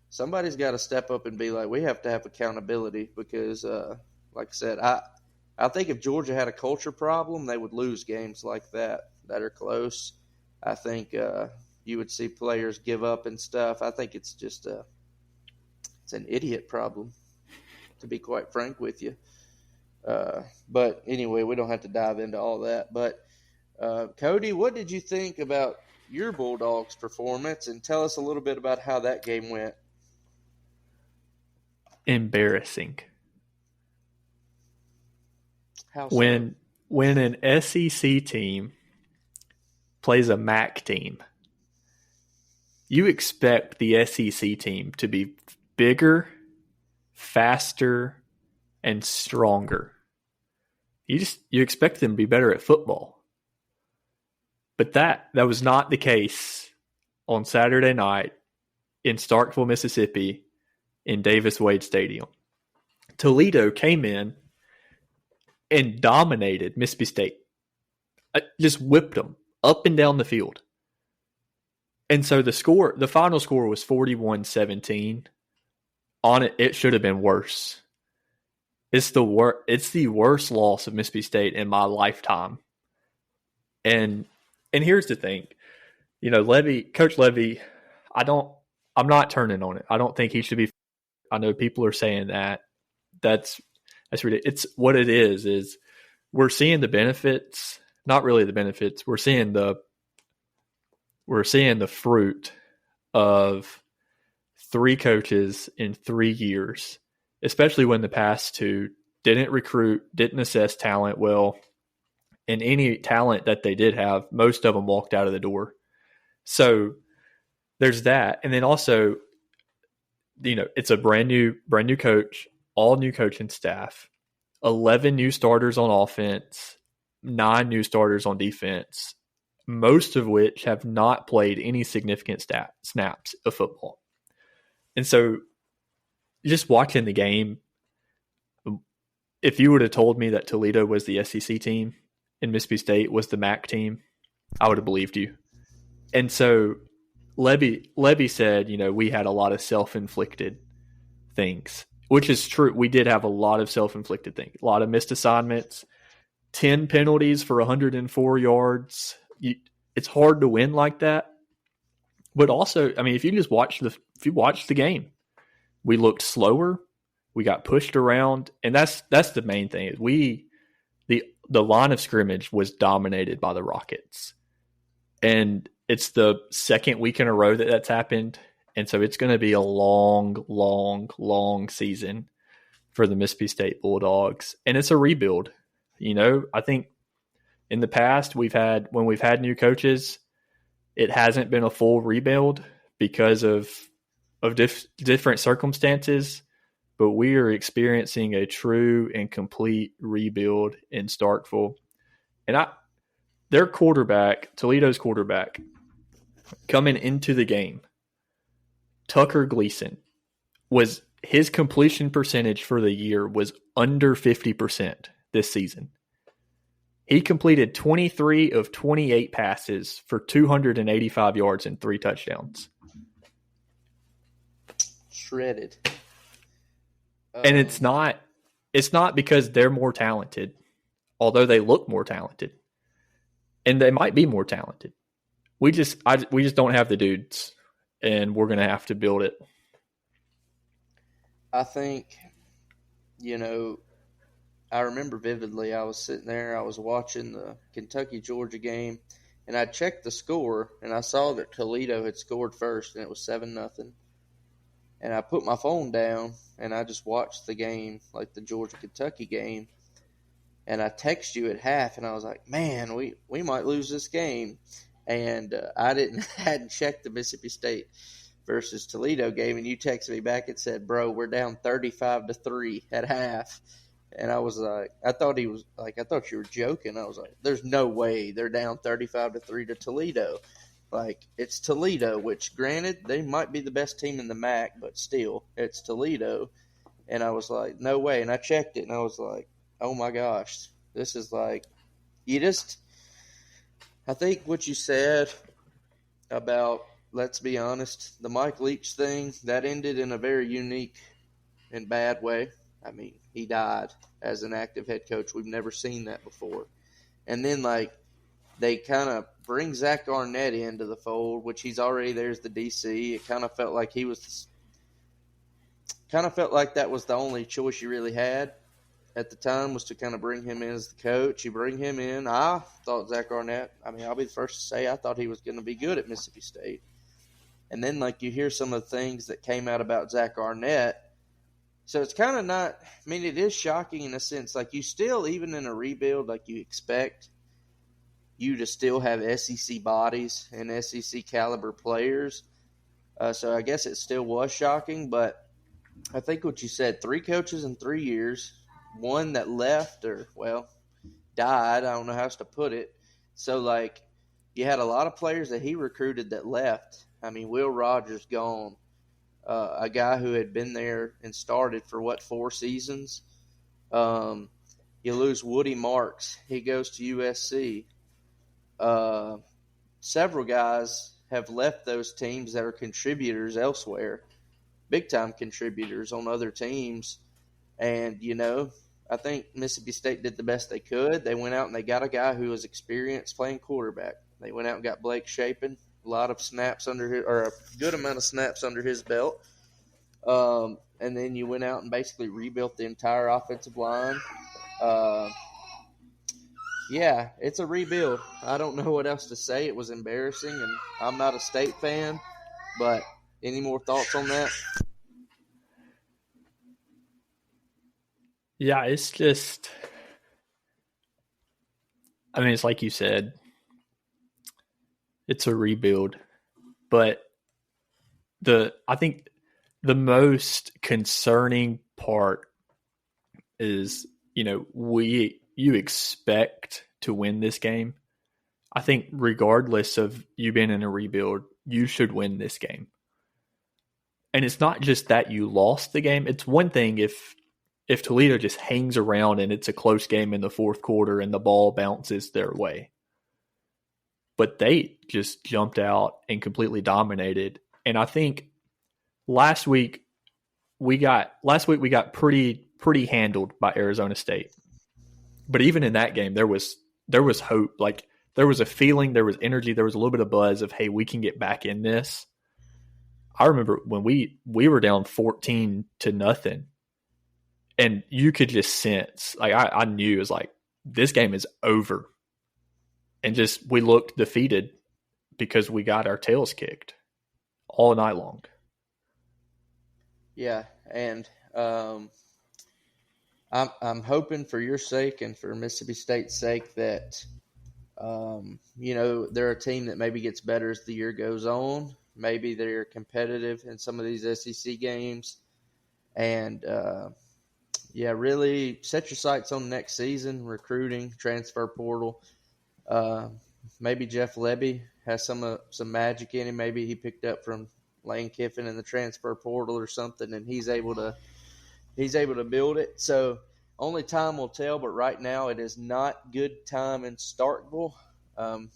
somebody's got to step up and be like, we have to have accountability because, like I said, I think if Georgia had a culture problem, they would lose games like that are close. I think you would see players give up and stuff. I think it's just it's an idiot problem, to be quite frank with you. But anyway, we don't have to dive into all that. But Cody, what did you think about your Bulldogs' performance? And tell us a little bit about how that game went. Embarrassing. How so? When an SEC team plays a MAC team, you expect the SEC team to be bigger, faster, and stronger. You expect them to be better at football. But that was not the case on Saturday night in Starkville, Mississippi, in Davis Wade Stadium. Toledo came in and dominated Mississippi State. Just whipped them up and down the field. And so the final score was 41-17. On it should have been worse. It's the worst loss of Mississippi State in my lifetime. And here's the thing. Coach Levy, I'm not turning on it. I don't think he should be. I know people are saying that. that's ridiculous. It's what it is we're seeing the benefits, not really the benefits. We're seeing the fruit of 3 coaches in 3 years, especially when the past 2 didn't recruit, didn't assess talent well, and any talent that they did have, most of them walked out of the door. So there's that. And then also, it's a brand new coach, all new coaching staff, 11 new starters on offense, 9 new starters on defense, most of which have not played any significant snaps of football. And so just watching the game, if you would have told me that Toledo was the SEC team and Mississippi State was the MAC team, I would have believed you. And so Levy said, we had a lot of self-inflicted things, which is true. We did have a lot of self-inflicted things, a lot of missed assignments, 10 penalties for 104 yards. It's hard to win like that. But also, if you just watch the game, we looked slower. We got pushed around, and that's the main thing. The line of scrimmage was dominated by the Rockets, and it's the second week in a row that's happened, and so it's going to be a long, long, long season for the Mississippi State Bulldogs, and it's a rebuild. I think in the past when we've had new coaches, it hasn't been a full rebuild because of different circumstances. But we are experiencing a true and complete rebuild in Starkville. And their quarterback, Toledo's quarterback, coming into the game, Tucker Gleason, his completion percentage for the year was under 50% this season. He completed 23 of 28 passes for 285 yards and 3 touchdowns. Shredded. And it's not because they're more talented, although they look more talented, and they might be more talented. We just don't have the dudes, and we're going to have to build it. I think, I remember vividly. I was sitting there, I was watching the Kentucky-Georgia game, and I checked the score, and I saw that Toledo had scored first, and it was 7-0. And I put my phone down, and I just watched the game, like the Georgia-Kentucky game. And I text you at half, and I was like, man, we might lose this game. And I hadn't checked the Mississippi State versus Toledo game, and you texted me back and said, bro, we're down 35-3 at half. And I was like, I thought you were joking. I was like, there's no way they're down 35-3 to Toledo. Like, it's Toledo, which, granted, they might be the best team in the MAC, but still, it's Toledo. And I was like, no way. And I checked it, and I was like, oh, my gosh. This is like, I think what you said about, let's be honest, the Mike Leach thing, that ended in a very unique and bad way. He died as an active head coach. We've never seen that before. And then, they kind of bring Zach Arnett into the fold, which he's already there as the DC. It kind of felt like that was the only choice you really had at the time, was to kind of bring him in as the coach. You bring him in. I thought Zach Arnett, I'll be the first to say, I thought he was going to be good at Mississippi State. And then, you hear some of the things that came out about Zach Arnett. So it's kind of not, it is shocking in a sense. You still, even in a rebuild, you expect you to still have SEC bodies and SEC caliber players. So I guess it still was shocking, but I think what you said, 3 coaches in 3 years, one that left died. I don't know how else to put it. So, you had a lot of players that he recruited that left. Will Rogers gone. A guy who had been there and started for 4 seasons. You lose Woody Marks. He goes to USC. Several guys have left those teams that are contributors elsewhere, big-time contributors on other teams. And, I think Mississippi State did the best they could. They went out and they got a guy who was experienced playing quarterback. They went out and got Blake Shapen, a good amount of snaps under his belt. And then you went out and basically rebuilt the entire offensive line. Uh, yeah, it's a rebuild. I don't know what else to say. It was embarrassing, and I'm not a State fan, but any more thoughts on that? Yeah, it's just, I mean, it's like you said, it's a rebuild. But I think the most concerning part is, you expect to win this game. I think regardless of you being in a rebuild, you should win this game. And it's not just that you lost the game. It's one thing if Toledo just hangs around and it's a close game in the fourth quarter and the ball bounces their way. But they just jumped out and completely dominated. And I think last week we got pretty handled by Arizona State. But even in that game, there was hope. Like, there was a feeling, there was energy, there was a little bit of buzz of, hey, we can get back in this. I remember when we were down 14-0, and you could just sense, like, I knew it was like, this game is over. And just, we looked defeated because we got our tails kicked all night long. Yeah, and I'm hoping for your sake and for Mississippi State's sake that they're a team that maybe gets better as the year goes on. Maybe they're competitive in some of these SEC games, and really set your sights on next season, recruiting, transfer portal. Maybe Jeff Lebby has some magic in him. Maybe he picked up from Lane Kiffin in the transfer portal or something, and he's able to build it. So only time will tell, but right now it is not good time in Starkville.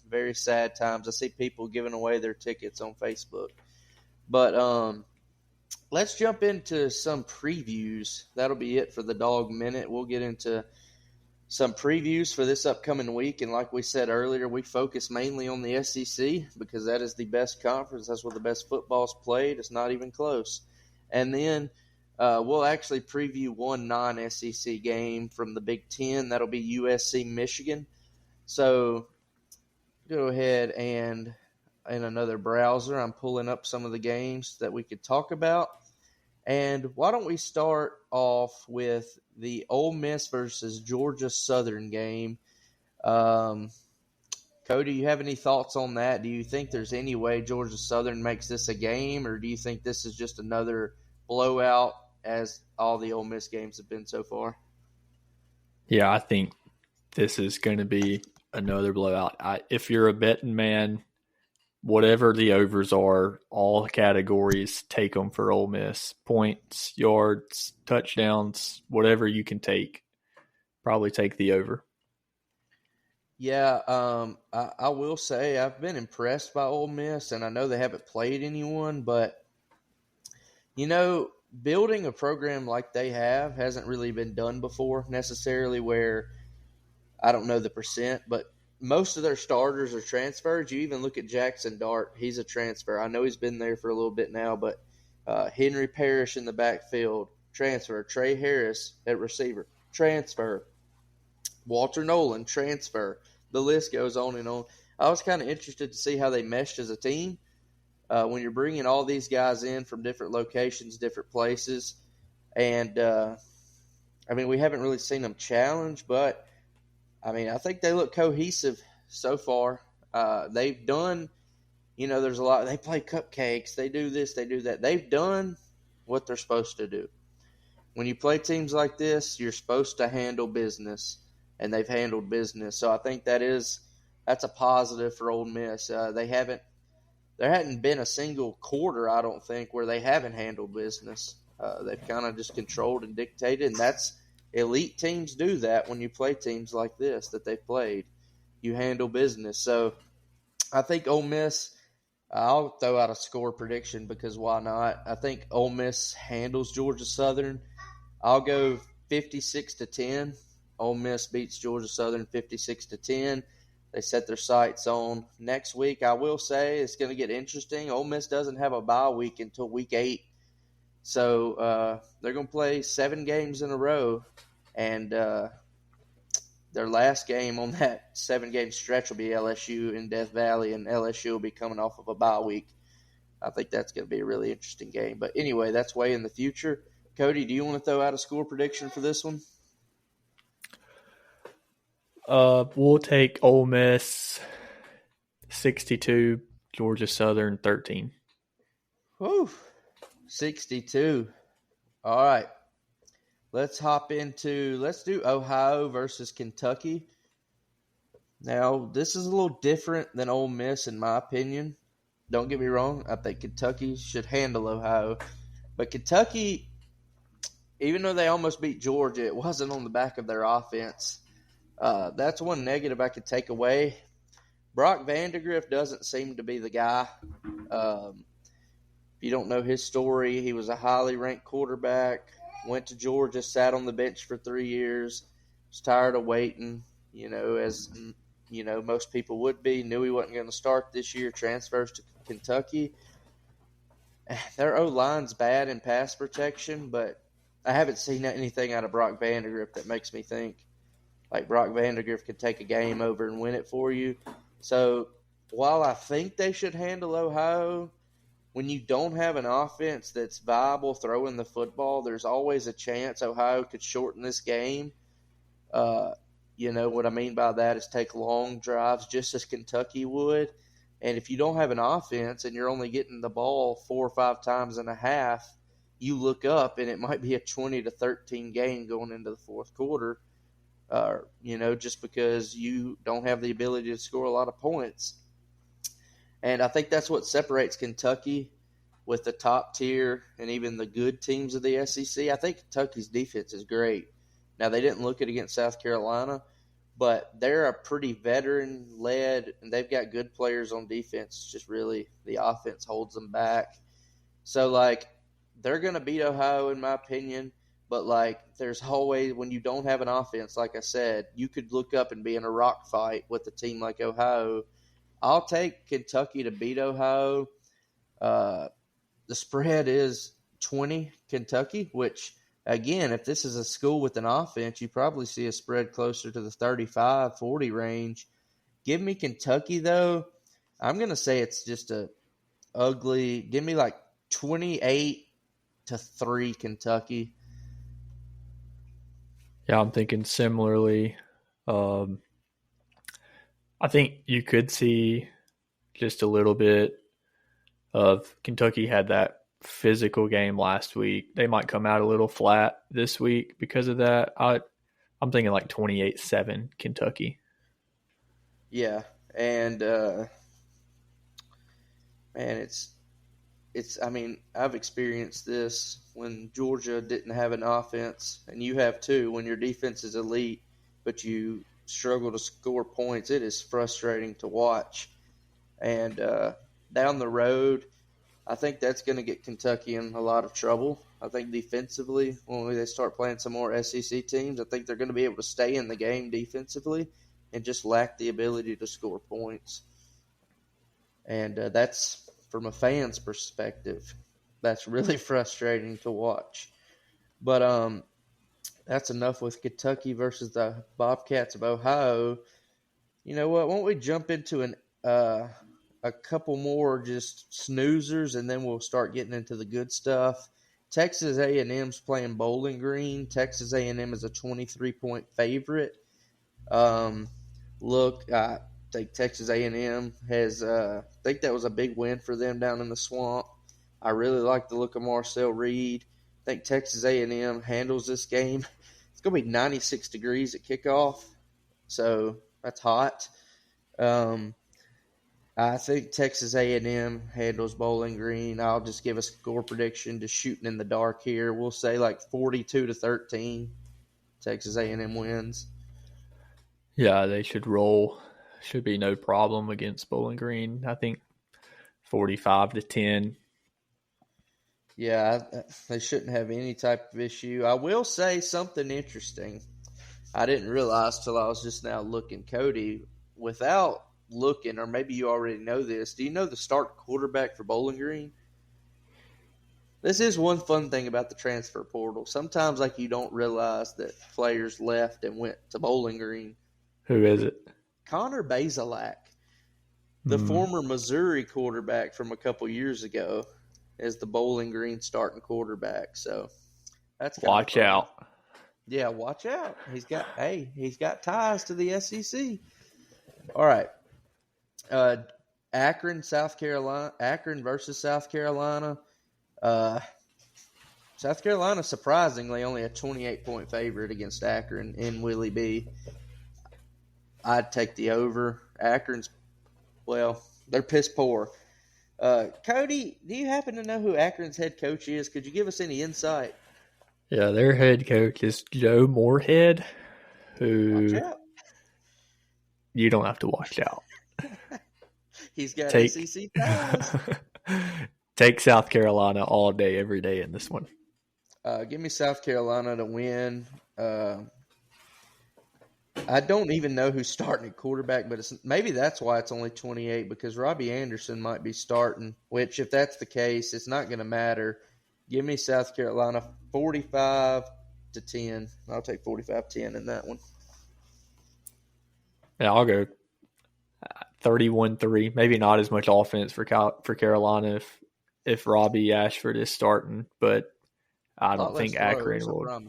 Very sad times. I see people giving away their tickets on Facebook. But let's jump into some previews. That'll be it for the Dog Minute. We'll get into some previews for this upcoming week. And like we said earlier, we focus mainly on the SEC because that is the best conference. That's where the best football's played. It's not even close. And then we'll actually preview one non-SEC game from the Big Ten. That'll be USC Michigan. So go ahead and in another browser, I'm pulling up some of the games that we could talk about. And why don't we start off with the Ole Miss versus Georgia Southern game? Cody, you have any thoughts on that? Do you think there's any way Georgia Southern makes this a game, or do you think this is just another blowout as all the Ole Miss games have been so far? Yeah, I think this is going to be another blowout. If you're a betting man, whatever the overs are, all categories, take them for Ole Miss. Points, yards, touchdowns, whatever you can take, probably take the over. Yeah, I will say I've been impressed by Ole Miss, and I know they haven't played anyone, but, building a program like they have hasn't really been done before necessarily, where I don't know the percent, but most of their starters are transferred. You even look at Jackson Dart. He's a transfer. I know he's been there for a little bit now, but Henry Parrish in the backfield, transfer. Trey Harris at receiver, transfer. Walter Nolan, transfer. The list goes on and on. I was kind of interested to see how they meshed as a team. When you're bringing all these guys in from different locations, different places, and we haven't really seen them challenge, but I think they look cohesive so far. They've done, there's a lot. They play cupcakes. They do this. They do that. They've done what they're supposed to do. When you play teams like this, you're supposed to handle business, and they've handled business. So I think that's a positive for Ole Miss. There hadn't been a single quarter, I don't think, where they haven't handled business. They've kind of just controlled and dictated, and that's elite teams do that when you play teams like this that they've played. You handle business. So I think Ole Miss, I'll throw out a score prediction because why not? I think Ole Miss handles Georgia Southern. I'll go 56-10. Ole Miss beats Georgia Southern 56-10. They set their sights on next week. I will say it's going to get interesting. Ole Miss doesn't have a bye week until week 8. So they're going to play 7 games in a row, and their last game on that 7-game stretch will be LSU in Death Valley, and LSU will be coming off of a bye week. I think that's going to be a really interesting game. But anyway, that's way in the future. Cody, do you want to throw out a score prediction for this one? We'll take Ole Miss 62, Georgia Southern 13. Whew, 62. All right. Let's do Ohio versus Kentucky. Now, this is a little different than Ole Miss in my opinion. Don't get me wrong. I think Kentucky should handle Ohio. But Kentucky, even though they almost beat Georgia, it wasn't on the back of their offense. That's one negative I could take away. Brock Vandegrift doesn't seem to be the guy. If you don't know his story, he was a highly ranked quarterback, went to Georgia, sat on the bench for 3 years, was tired of waiting, as most people would be, knew he wasn't going to start this year, transfers to Kentucky. Their O-line's bad in pass protection, but I haven't seen anything out of Brock Vandegrift that makes me think like Brock Vandegrift could take a game over and win it for you. So while I think they should handle Ohio, when you don't have an offense that's viable throwing the football, there's always a chance Ohio could shorten this game. What I mean by that is take long drives just as Kentucky would. And if you don't have an offense and you're only getting the ball 4 or 5 times in a half, you look up and it might be a 20-13 game going into the fourth quarter. Just because you don't have the ability to score a lot of points. And I think that's what separates Kentucky with the top tier and even the good teams of the SEC. I think Kentucky's defense is great. Now, they didn't look it against South Carolina, but they're a pretty veteran-led, and they've got good players on defense. It's just really the offense holds them back. So, they're going to beat Ohio, in my opinion. But, there's always, when you don't have an offense, like I said, you could look up and be in a rock fight with a team like Ohio. I'll take Kentucky to beat Ohio. The spread is 20 Kentucky, which, again, if this is a school with an offense, you probably see a spread closer to the 35-40 range. Give me Kentucky, though. I'm going to say it's just a ugly – give me 28-3 Kentucky. Yeah, I'm thinking similarly. I think you could see just a little bit of Kentucky had that physical game last week. They might come out a little flat this week because of that. I'm thinking 28-7 Kentucky. Yeah, and man, I've experienced this when Georgia didn't have an offense, and you have too, when your defense is elite, but you struggle to score points. It is frustrating to watch. And down the road, I think that's going to get Kentucky in a lot of trouble. I think defensively, when they start playing some more SEC teams, I think they're going to be able to stay in the game defensively and just lack the ability to score points. And that's, from a fan's perspective, that's really frustrating to watch. But that's enough with Kentucky versus the Bobcats of Ohio. You know what? Why don't we jump into a couple more just snoozers, and then we'll start getting into the good stuff. Texas A&M's playing Bowling Green. Texas A&M is a 23-point favorite. I think Texas A&M has I think that was a big win for them down in the swamp. I really like the look of Marcel Reed. I think Texas A&M handles this game. It's going to be 96 degrees at kickoff, so that's hot. I think Texas A&M handles Bowling Green. I'll just give a score prediction, just shooting in the dark here. We'll say 42-13. Texas A&M wins. Yeah, they should roll. Should be no problem against Bowling Green. I think 45-10. Yeah, they shouldn't have any type of issue. I will say something interesting. I didn't realize till I was just now looking, Cody, without looking, or maybe you already know this. Do you know the start quarterback for Bowling Green? This is one fun thing about the transfer portal. Sometimes, like, you don't realize that players left and went to Bowling Green. Who is it? Connor Bazelak, the Hmm. former Missouri quarterback from a couple years ago, is the Bowling Green starting quarterback. So that's kind of Watch fun. out. Yeah, watch out. He's got ties to the SEC. All right. Akron versus South Carolina. South Carolina, surprisingly, only a 28-point favorite against Akron in Willie B. I'd take the over. Akron's, well, they're piss poor. Cody, do you happen to know who Akron's head coach is? Could you give us any insight? Yeah, their head coach is Joe Moorhead, Watch who out. you don't have to watch out. He's got Take SEC ties. take South Carolina all day, every day in this one. Give me South Carolina to win. I don't even know who's starting at quarterback, but maybe that's why it's only 28, because Robbie Anderson might be starting, which, if that's the case, it's not going to matter. Give me South Carolina 45-10. I'll take 45-10 in that one. Yeah, I'll go 31-3. Maybe not as much offense for Carolina if Robbie Ashford is starting, but I don't think Akron will.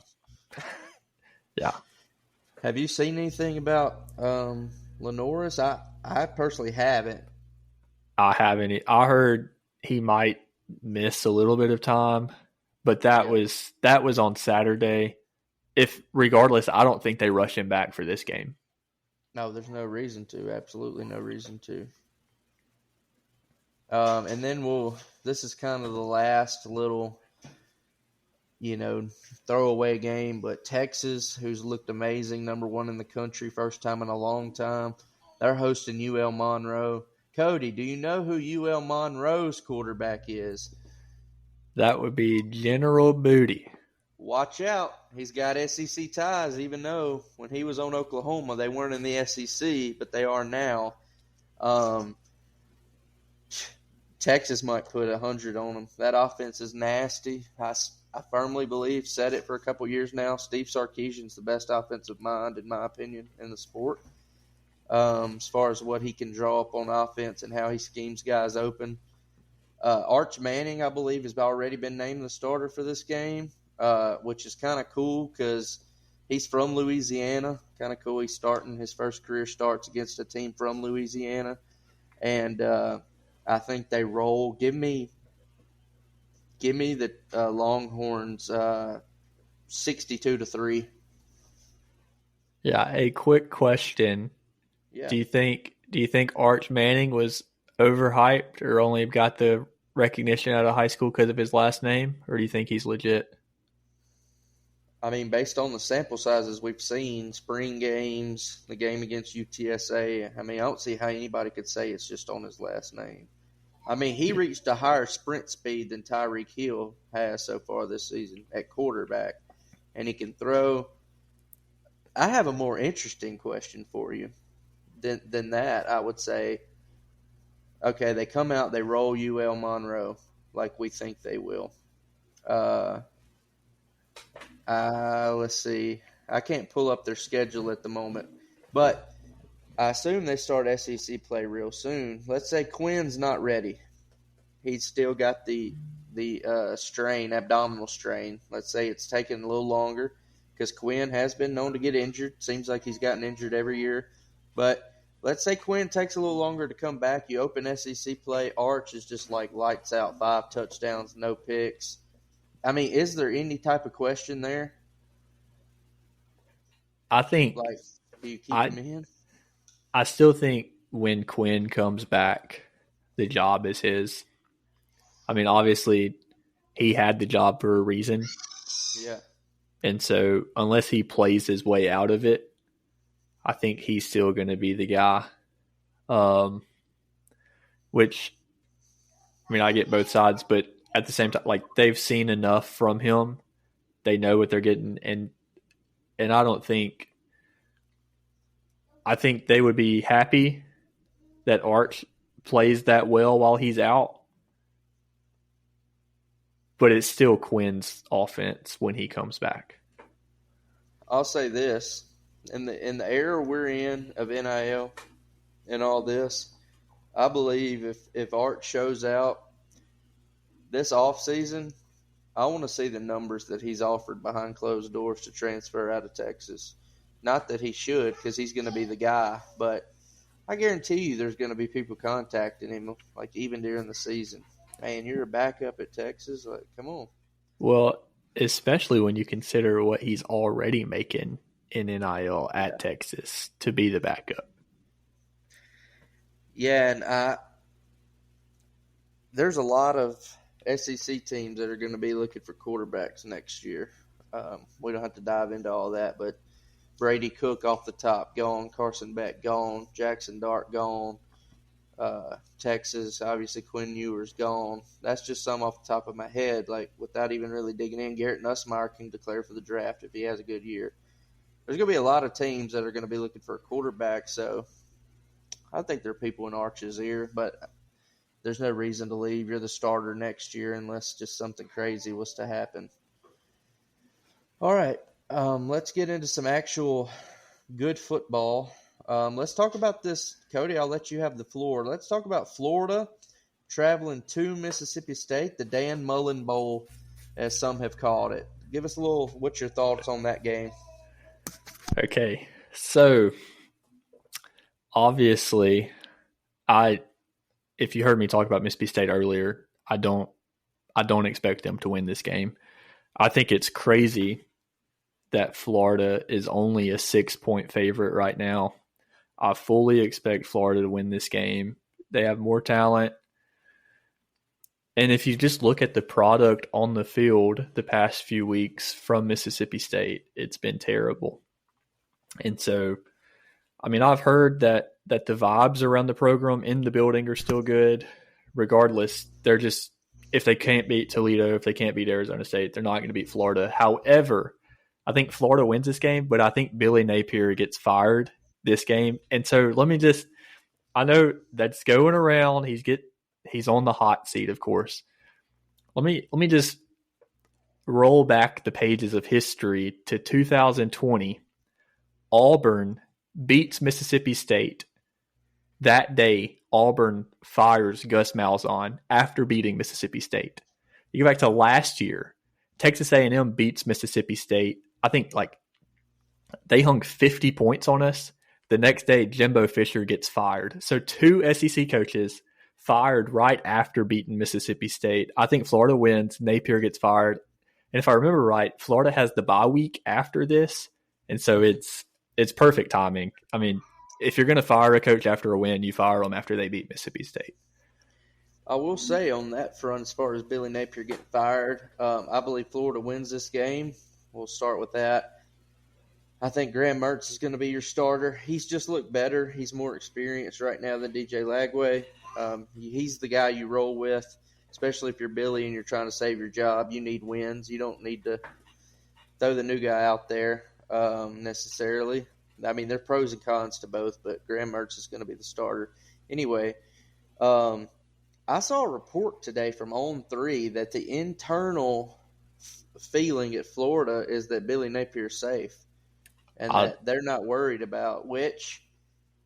Yeah. Have you seen anything about Lenoris? I personally haven't. I haven't. I heard he might miss a little bit of time, but that was on Saturday. Regardless, I don't think they rush him back for this game. No, there's no reason to. Absolutely no reason to. And then this is kind of the last little, throwaway game, but Texas, who's looked amazing, number one in the country, first time in a long time, they're hosting UL Monroe. Cody, do you know who UL Monroe's quarterback is? That would be General Booty. Watch out. He's got SEC ties, even though when he was on Oklahoma, they weren't in the SEC, but they are now. Texas might put 100 on them. That offense is nasty. I firmly believe, said it for a couple years now, Steve Sarkisian's the best offensive mind, in my opinion, in the sport. As far as what he can draw up on offense and how he schemes guys open. Arch Manning, I believe, has already been named the starter for this game, which is kind of cool because he's from Louisiana. Kind of cool. He's starting his first career starts against a team from Louisiana. And I think they roll. Give me the Longhorns 62-3. Yeah, a quick question. Yeah. Do you think Arch Manning was overhyped or only got the recognition out of high school because of his last name, or do you think he's legit? I mean, based on the sample sizes we've seen, spring games, the game against UTSA, I mean, I don't see how anybody could say it's just on his last name. I mean, he reached a higher sprint speed than Tyreek Hill has so far this season at quarterback, and he can throw. I have a more interesting question for you than that. I would say, okay, they come out, they roll UL Monroe like we think they will. Let's see. I can't pull up their schedule at the moment, but I assume they start SEC play real soon. Let's say Quinn's not ready. He's still got the abdominal strain. Let's say it's taking a little longer because Quinn has been known to get injured. Seems like he's gotten injured every year. But let's say Quinn takes a little longer to come back. You open SEC play. Arch is just like lights out, 5 touchdowns, no picks. I mean, is there any type of question there? I think like, do you keep him in? I still think when Quinn comes back, the job is his. I mean, obviously, he had the job for a reason. Yeah. And so, unless he plays his way out of it, I think he's still going to be the guy. Which, I mean, I get both sides, but at the same time, like, they've seen enough from him. They know what they're getting. And I think they would be happy that Arch plays that well while he's out. but it's still Quinn's offense when he comes back. I'll say this. In the era we're in of NIL and all this, I believe if Art shows out this offseason, I want to see the numbers that he's offered behind closed doors to transfer out of Texas. Not that he should, because he's going to be the guy, but I guarantee you there's going to be people contacting him, like even during the season. Man, you're a backup at Texas? Like, come on. Well, especially when you consider what he's already making in NIL at Texas to be the backup. Yeah, and there's a lot of SEC teams that are going to be looking for quarterbacks next year. We don't have to dive into all that, but Brady Cook off the top gone, Carson Beck gone, Jackson Dart gone, Texas obviously Quinn Ewers gone. That's just some off the top of my head, like without even really digging in. Garrett Nussmeier can declare for the draft if he has a good year. There's going to be a lot of teams that are going to be looking for a quarterback, so I think there are people in Arch's ear, but there's no reason to leave. You're the starter next year unless just something crazy was to happen. All right, let's get into some actual good football. Let's talk about this. Cody, I'll let you have the floor. Let's talk about Florida traveling to Mississippi State, the Dan Mullen Bowl, as some have called it. Give us a little, what's your thoughts on that game? Okay, so obviously, if you heard me talk about Mississippi State earlier, I don't expect them to win this game. I think it's crazy that Florida is only a 6-point favorite right now. I fully expect Florida to win this game. They have more talent. And if you just look at the product on the field the past few weeks from Mississippi State, it's been terrible. And so, I mean, I've heard that the vibes around the program in the building are still good. Regardless, they're just, if they can't beat Toledo, if they can't beat Arizona State, they're not going to beat Florida. However, I think Florida wins this game, but I think Billy Napier gets fired this game. And so I know that's going around. He's on the hot seat, of course. Let me just roll back the pages of history to 2020. Auburn beats Mississippi State. That day, Auburn fires Gus Malzahn after beating Mississippi State. You go back to last year, Texas A&M beats Mississippi State. I think like they hung 50 points on us. The next day, Jimbo Fisher gets fired. So 2 SEC coaches fired right after beating Mississippi State. I think Florida wins. Napier gets fired. And if I remember right, Florida has the bye week after this. And so it's perfect timing. I mean, if you're going to fire a coach after a win, you fire them after they beat Mississippi State. I will say on that front, as far as Billy Napier getting fired, I believe Florida wins this game. We'll start with that. I think Graham Mertz is going to be your starter. He's just looked better. He's more experienced right now than DJ Lagway. He's the guy you roll with, especially if you're Billy and you're trying to save your job. You need wins. You don't need to throw the new guy out there necessarily. I mean, there are pros and cons to both, but Graham Mertz is going to be the starter. Anyway, I saw a report today from On3 that the internal feeling at Florida is that Billy Napier's safe and that they're not worried about, which,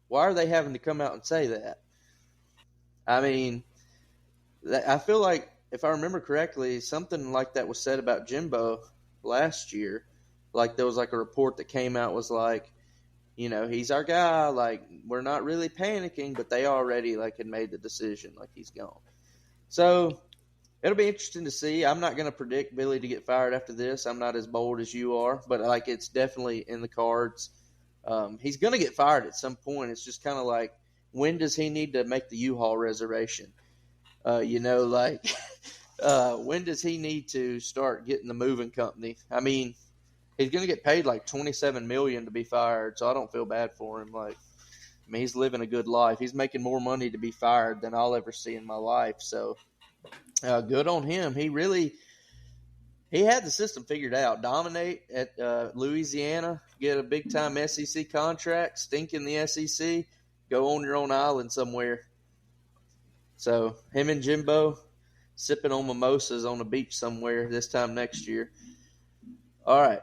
why are they having to come out and say that? I mean, I feel like, if I remember correctly, something like that was said about Jimbo last year. Like, there was like a report that came out was like, you know, he's our guy. Like, we're not really panicking, but they already like had made the decision, like he's gone. So it'll be interesting to see. I'm not going to predict Billy to get fired after this. I'm not as bold as you are, but like it's definitely in the cards. He's going to get fired at some point. It's just kind of like, when does he need to make the U-Haul reservation? You know, like when does he need to start getting the moving company? I mean, he's going to get paid like $27 million to be fired, so I don't feel bad for him. Like, I mean, he's living a good life. He's making more money to be fired than I'll ever see in my life. So, good on him. He had the system figured out. Dominate at Louisiana, get a big-time SEC contract, stink in the SEC, go on your own island somewhere. So, him and Jimbo, sipping on mimosas on the beach somewhere this time next year. All right.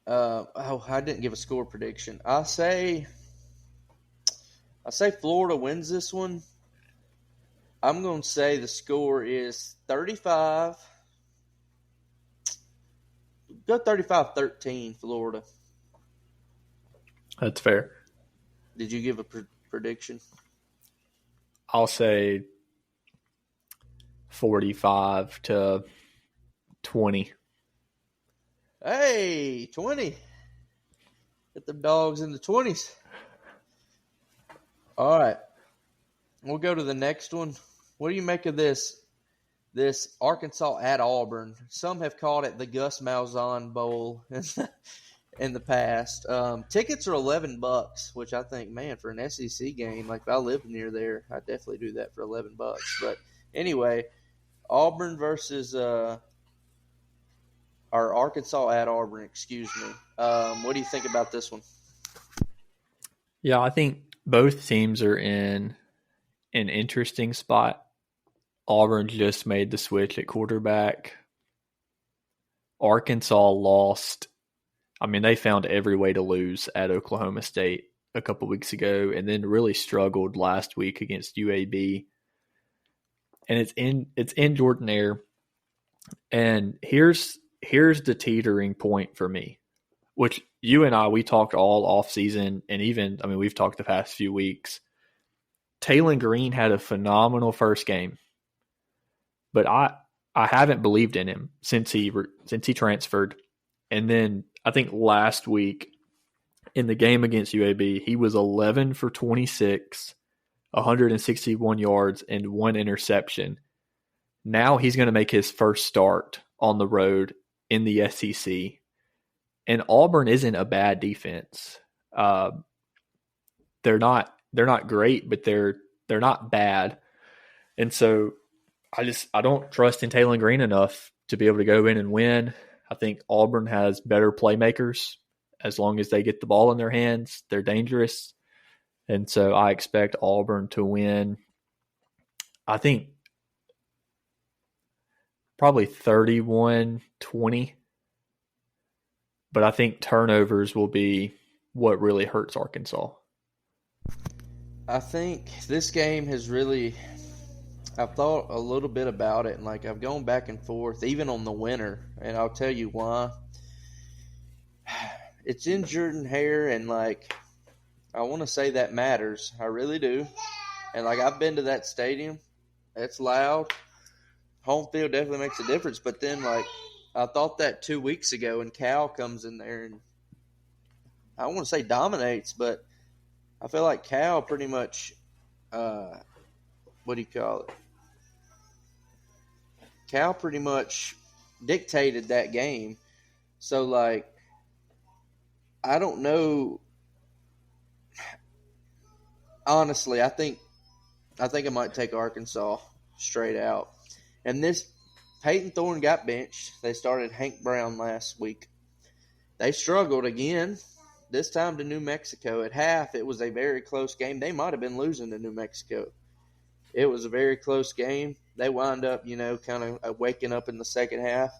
I didn't give a score prediction. I say Florida wins this one. I'm going to say the score is 35. Go 35-13, Florida. That's fair. Did you give a prediction? I'll say 45-20. Hey, 20. Get the dogs in the 20s. All right. We'll go to the next one. What do you make of this Arkansas at Auburn? Some have called it the Gus Malzahn Bowl in the past. Tickets are $11, which I think, man, for an SEC game, like if I lived near there, I'd definitely do that for $11. But anyway, Auburn versus or Arkansas at Auburn, excuse me. What do you think about this one? Yeah, I think both teams are in an interesting spot. Auburn just made the switch at quarterback. Arkansas lost. I mean, they found every way to lose at Oklahoma State a couple weeks ago and then really struggled last week against UAB. And it's in Jordan-Hare. And here's the teetering point for me, which you and I, we talked all offseason, and even, I mean, we've talked the past few weeks. Taylon Green had a phenomenal first game, but I haven't believed in him since he transferred. And then I think last week in the game against UAB, he was 11 for 26, 161 yards, and 1 interception. Now he's going to make his first start on the road in the SEC. And Auburn isn't a bad defense. They're not great, but they're not bad. And so I don't trust in Taylon Green enough to be able to go in and win. I think Auburn has better playmakers. As long as they get the ball in their hands, they're dangerous. And so I expect Auburn to win. I think probably 31-20. But I think turnovers will be what really hurts Arkansas. I think this game has really, I've thought a little bit about it, and like I've gone back and forth, even on the winner, and I'll tell you why. It's in Jordan-Hare, and like I want to say that matters. I really do. And like I've been to that stadium. It's loud. Home field definitely makes a difference. But then like I thought that 2 weeks ago, and Cal comes in there and I don't want to say dominates, but I feel like Cal pretty much what do you call it? Cal pretty much dictated that game. So like I don't know. Honestly, I think I might take Arkansas straight out. And this Peyton Thorne got benched. They started Hank Brown last week. They struggled again, this time to New Mexico. At half, it was a very close game. They might have been losing to New Mexico. It was a very close game. They wound up, kind of waking up in the second half.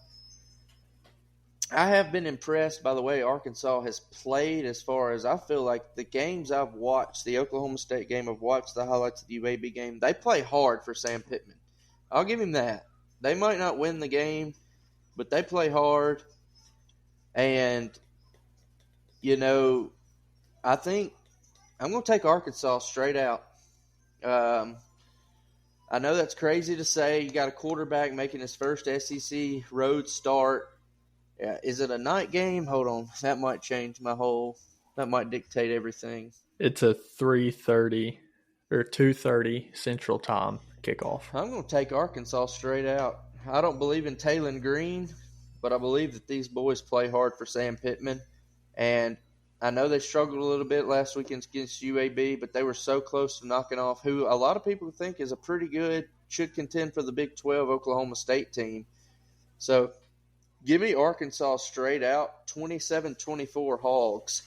I have been impressed by the way Arkansas has played, as far as I feel like the games I've watched, the Oklahoma State game, I've watched the highlights of the UAB game. They play hard for Sam Pittman. I'll give him that. They might not win the game, but they play hard. And, I think I'm going to take Arkansas straight out. I know that's crazy to say. You got a quarterback making his first SEC road start. Yeah, is it a night game? Hold on. That might change that might dictate everything. It's a 3:30 or 2:30 Central Time kickoff. I'm going to take Arkansas straight out. I don't believe in Taylon Green, but I believe that these boys play hard for Sam Pittman. And I know they struggled a little bit last weekend against UAB, but they were so close to knocking off who a lot of people think is a pretty good, should contend for the Big 12 Oklahoma State team. So give me Arkansas straight out, 27-24 Hogs.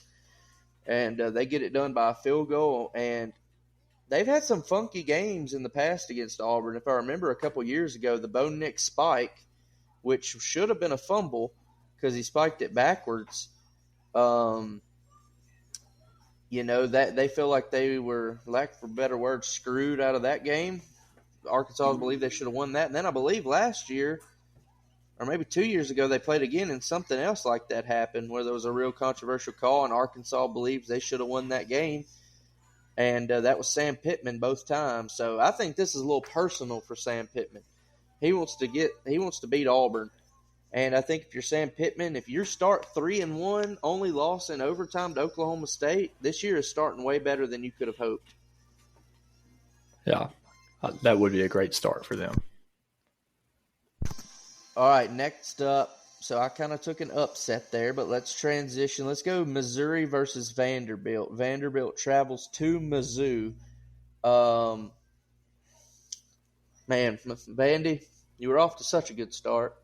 And they get it done by a field goal. And they've had some funky games in the past against Auburn. If I remember a couple years ago, the Bo Nix spike, which should have been a fumble because he spiked it backwards. That they feel like they were, lack for better words, screwed out of that game. Arkansas believed they should have won that. And then I believe last year, or maybe 2 years ago, they played again and something else like that happened where there was a real controversial call and Arkansas believes they should have won that game. And that was Sam Pittman both times. So I think this is a little personal for Sam Pittman. He wants to beat Auburn. And I think if you're Sam Pittman, if you start 3-1, only loss in overtime to Oklahoma State, this year is starting way better than you could have hoped. Yeah, that would be a great start for them. All right, next up. So I kind of took an upset there, but let's transition. Let's go Missouri versus Vanderbilt. Vanderbilt travels to Mizzou. Man, Vandy, you were off to such a good start.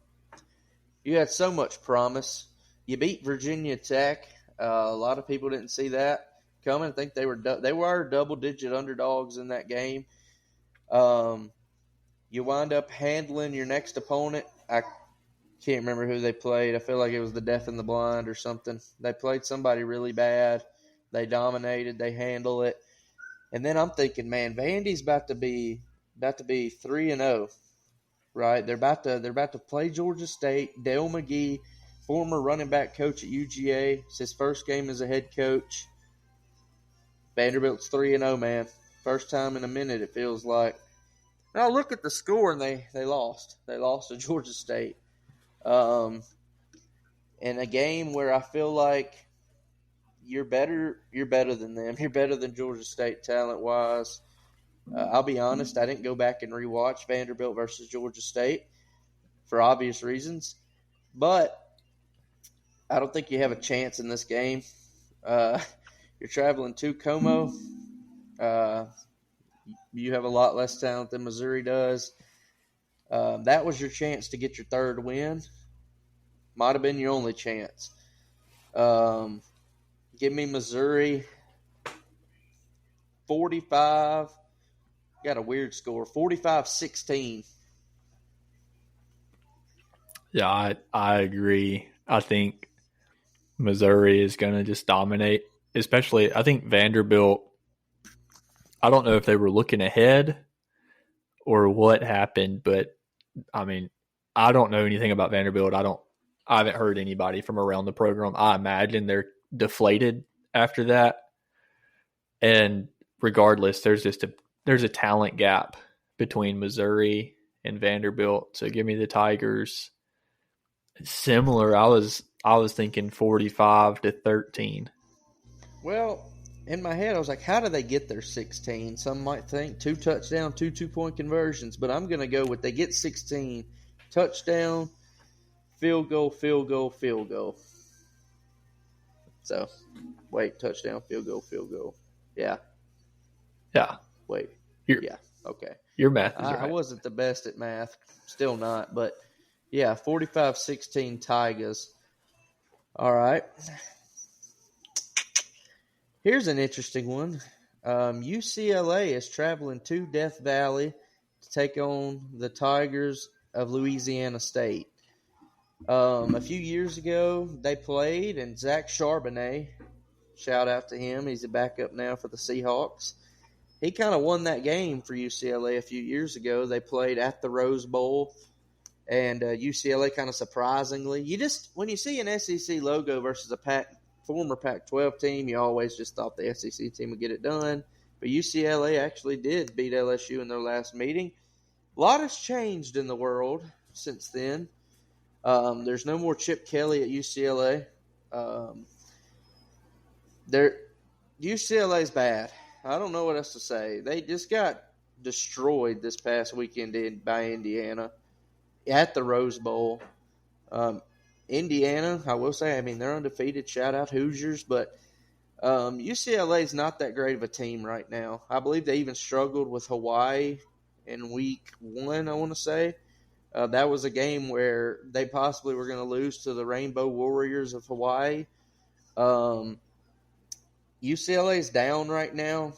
You had so much promise. You beat Virginia Tech. A lot of people didn't see that coming. I think they were double-digit underdogs in that game. You wind up handling your next opponent. I can't remember who they played. I feel like it was the Deaf and the Blind or something. They played somebody really bad. They dominated. They handled it. And then I'm thinking, man, Vandy's about to be 3-0. Right, they're about to play Georgia State. Dale McGee, former running back coach at UGA, it's his first game as a head coach. Vanderbilt's 3-0, man. First time in a minute, it feels like. Now look at the score, and they lost. They lost to Georgia State. In a game where I feel like you're better than them. You're better than Georgia State talent-wise. I'll be honest, I didn't go back and rewatch Vanderbilt versus Georgia State for obvious reasons, but I don't think you have a chance in this game. You're traveling to Como. You have a lot less talent than Missouri does. That was your chance to get your third win. Might have been your only chance. Give me Missouri 45. Got a weird score, 45-16. Yeah, I agree. I think Missouri is going to just dominate, especially I think Vanderbilt, I don't know if they were looking ahead or what happened, but I mean, I don't know anything about Vanderbilt. I haven't heard anybody from around the program. I imagine they're deflated after that. And regardless, there's a talent gap between Missouri and Vanderbilt. So give me the Tigers. Similar, I was thinking 45-13. Well, in my head, I was like, how do they get their 16? Some might think 2 touchdown, 2 2-point conversions, but I'm going to go with they get 16. Touchdown, field goal, field goal, field goal. So, wait, touchdown, field goal. Yeah. Yeah. Wait. Yeah. Okay. Your math is right. I wasn't the best at math. Still not. But, yeah, 45-16 Tigers. All right. Here's an interesting one. UCLA is traveling to Death Valley to take on the Tigers of Louisiana State. A few years ago, they played, and Zach Charbonnet, shout out to him. He's a backup now for the Seahawks. He kind of won that game for UCLA a few years ago. They played at the Rose Bowl, and UCLA kind of surprisingly. When you see an SEC logo versus a former Pac-12 team, you always just thought the SEC team would get it done. But UCLA actually did beat LSU in their last meeting. A lot has changed in the world since then. There's no more Chip Kelly at UCLA. UCLA's bad. I don't know what else to say. They just got destroyed this past weekend by Indiana at the Rose Bowl. Indiana, I will say, they're undefeated. Shout out Hoosiers. But UCLA is not that great of a team right now. I believe they even struggled with Hawaii in week 1, I want to say. That was a game where they possibly were going to lose to the Rainbow Warriors of Hawaii. UCLA's down right now.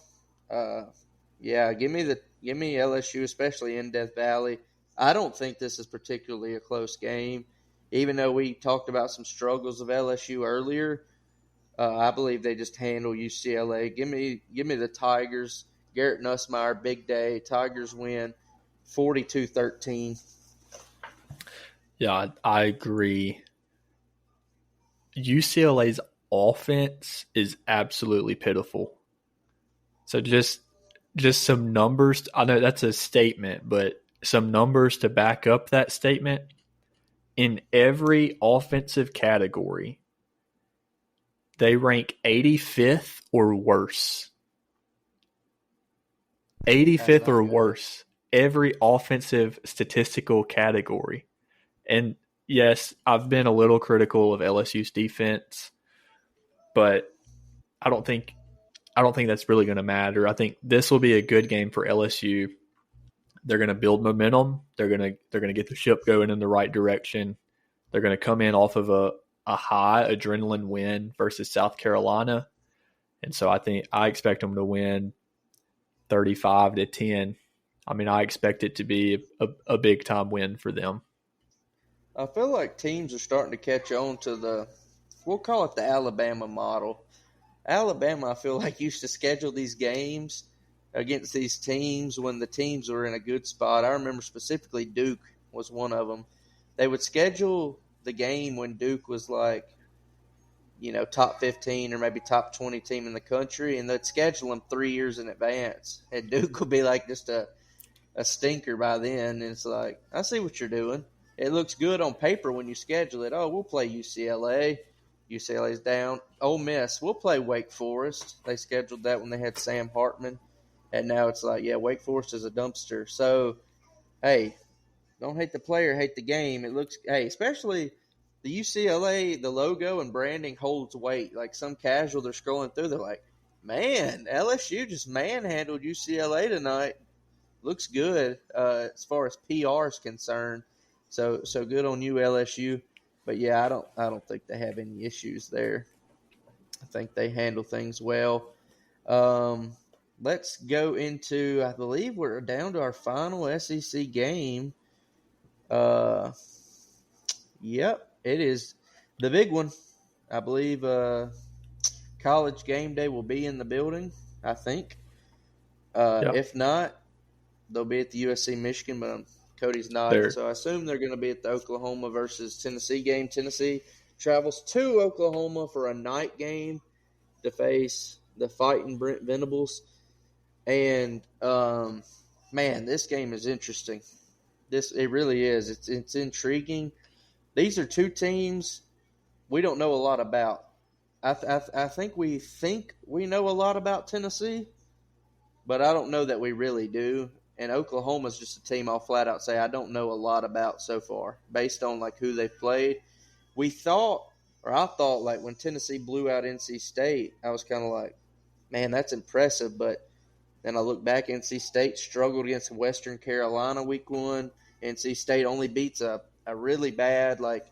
Yeah, give me LSU, especially in Death Valley. I don't think this is particularly a close game, even though we talked about some struggles of LSU earlier. I believe they just handle UCLA. Give me the Tigers. Garrett Nussmeier, big day. Tigers win 42-13. Yeah, I agree. UCLA's offense is absolutely pitiful. So just some numbers. I know that's a statement, but some numbers to back up that statement. In every offensive category, they rank 85th or worse. That's 85th not or good. worse. Every offensive statistical category. And yes, I've been a little critical of LSU's defense, but I don't think that's really going to matter. I think this will be a good game for LSU. They're going to build momentum. They're going to get the ship going in the right direction. They're going to come in off of a high adrenaline win versus South Carolina. And so I expect them to win 35-10. I mean, I expect it to be a big time win for them. I feel like teams are starting to catch on to we'll call it the Alabama model. Alabama, I feel like, used to schedule these games against these teams when the teams were in a good spot. I remember specifically Duke was one of them. They would schedule the game when Duke was like, top 15 or maybe top 20 team in the country, and they'd schedule them 3 years in advance. And Duke would be like just a stinker by then. And it's like, I see what you're doing. It looks good on paper when you schedule it. Oh, we'll play UCLA. UCLA's down. Ole Miss, we'll play Wake Forest. They scheduled that when they had Sam Hartman. And now it's like, yeah, Wake Forest is a dumpster. So, hey, don't hate the player, hate the game. It looks, hey, especially the UCLA, the logo and branding holds weight. Like some casual, they're scrolling through, they're like, man, LSU just manhandled UCLA tonight. Looks good as far as PR is concerned. So good on you, LSU. But yeah, I don't think they have any issues there. I think they handle things well. Um, let's go into. I believe we're down to our final SEC game. Uh, yep, it is the big one. I believe College Game Day will be in the building. I think. Yeah, If not, they'll be at the USC Michigan, but Cody's nodding, they're so I assume they're going to be at the Oklahoma versus Tennessee game. Tennessee travels to Oklahoma for a night game to face the fighting Brent Venables. And man, this game is interesting. It really is. It's intriguing. These are two teams we don't know a lot about. I think we know a lot about Tennessee, but I don't know that we really do. And Oklahoma's just a team I'll flat out say I don't know a lot about so far, based on like who they've played. I thought like when Tennessee blew out NC State, I was kind of like, man, that's impressive. But then I look back, NC State struggled against Western Carolina week one. NC State only beats a really bad, like,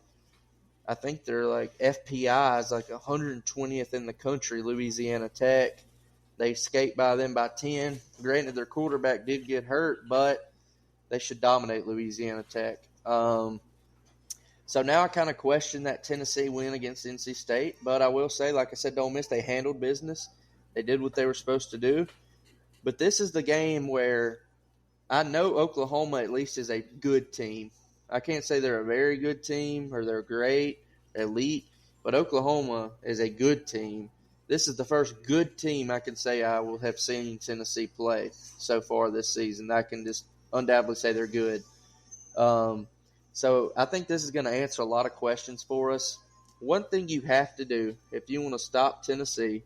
I think they're like FPI is like 120th in the country, Louisiana Tech. They escaped by them by 10. Granted, their quarterback did get hurt, but they should dominate Louisiana Tech. So now I kind of question that Tennessee win against NC State. But I will say, like I said, don't miss, they handled business. They did what they were supposed to do. But this is the game where I know Oklahoma at least is a good team. I can't say they're a very good team or they're great, elite, but Oklahoma is a good team. This is the first good team I can say I will have seen Tennessee play so far this season. I can just undoubtedly say they're good. So I think this is going to answer a lot of questions for us. One thing you have to do if you want to stop Tennessee,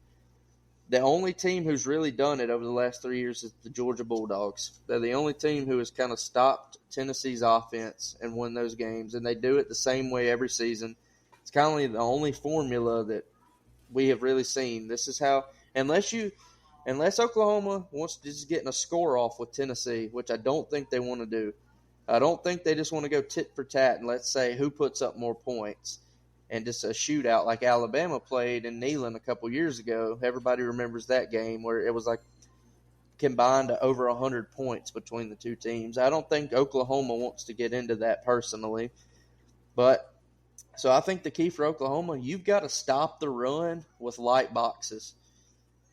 the only team who's really done it over the last 3 years is the Georgia Bulldogs. They're the only team who has kind of stopped Tennessee's offense and won those games, and they do it the same way every season. It's kind of the only formula that we have really seen. This is how, unless Oklahoma wants to just getting a score off with Tennessee, which I don't think they want to do. I don't think they just want to go tit for tat and let's say who puts up more points and just a shootout like Alabama played in Neyland a couple years ago. Everybody remembers that game where it was like combined to over 100 points between the two teams. I don't think Oklahoma wants to get into that personally. But so I think the key for Oklahoma, you've got to stop the run with light boxes.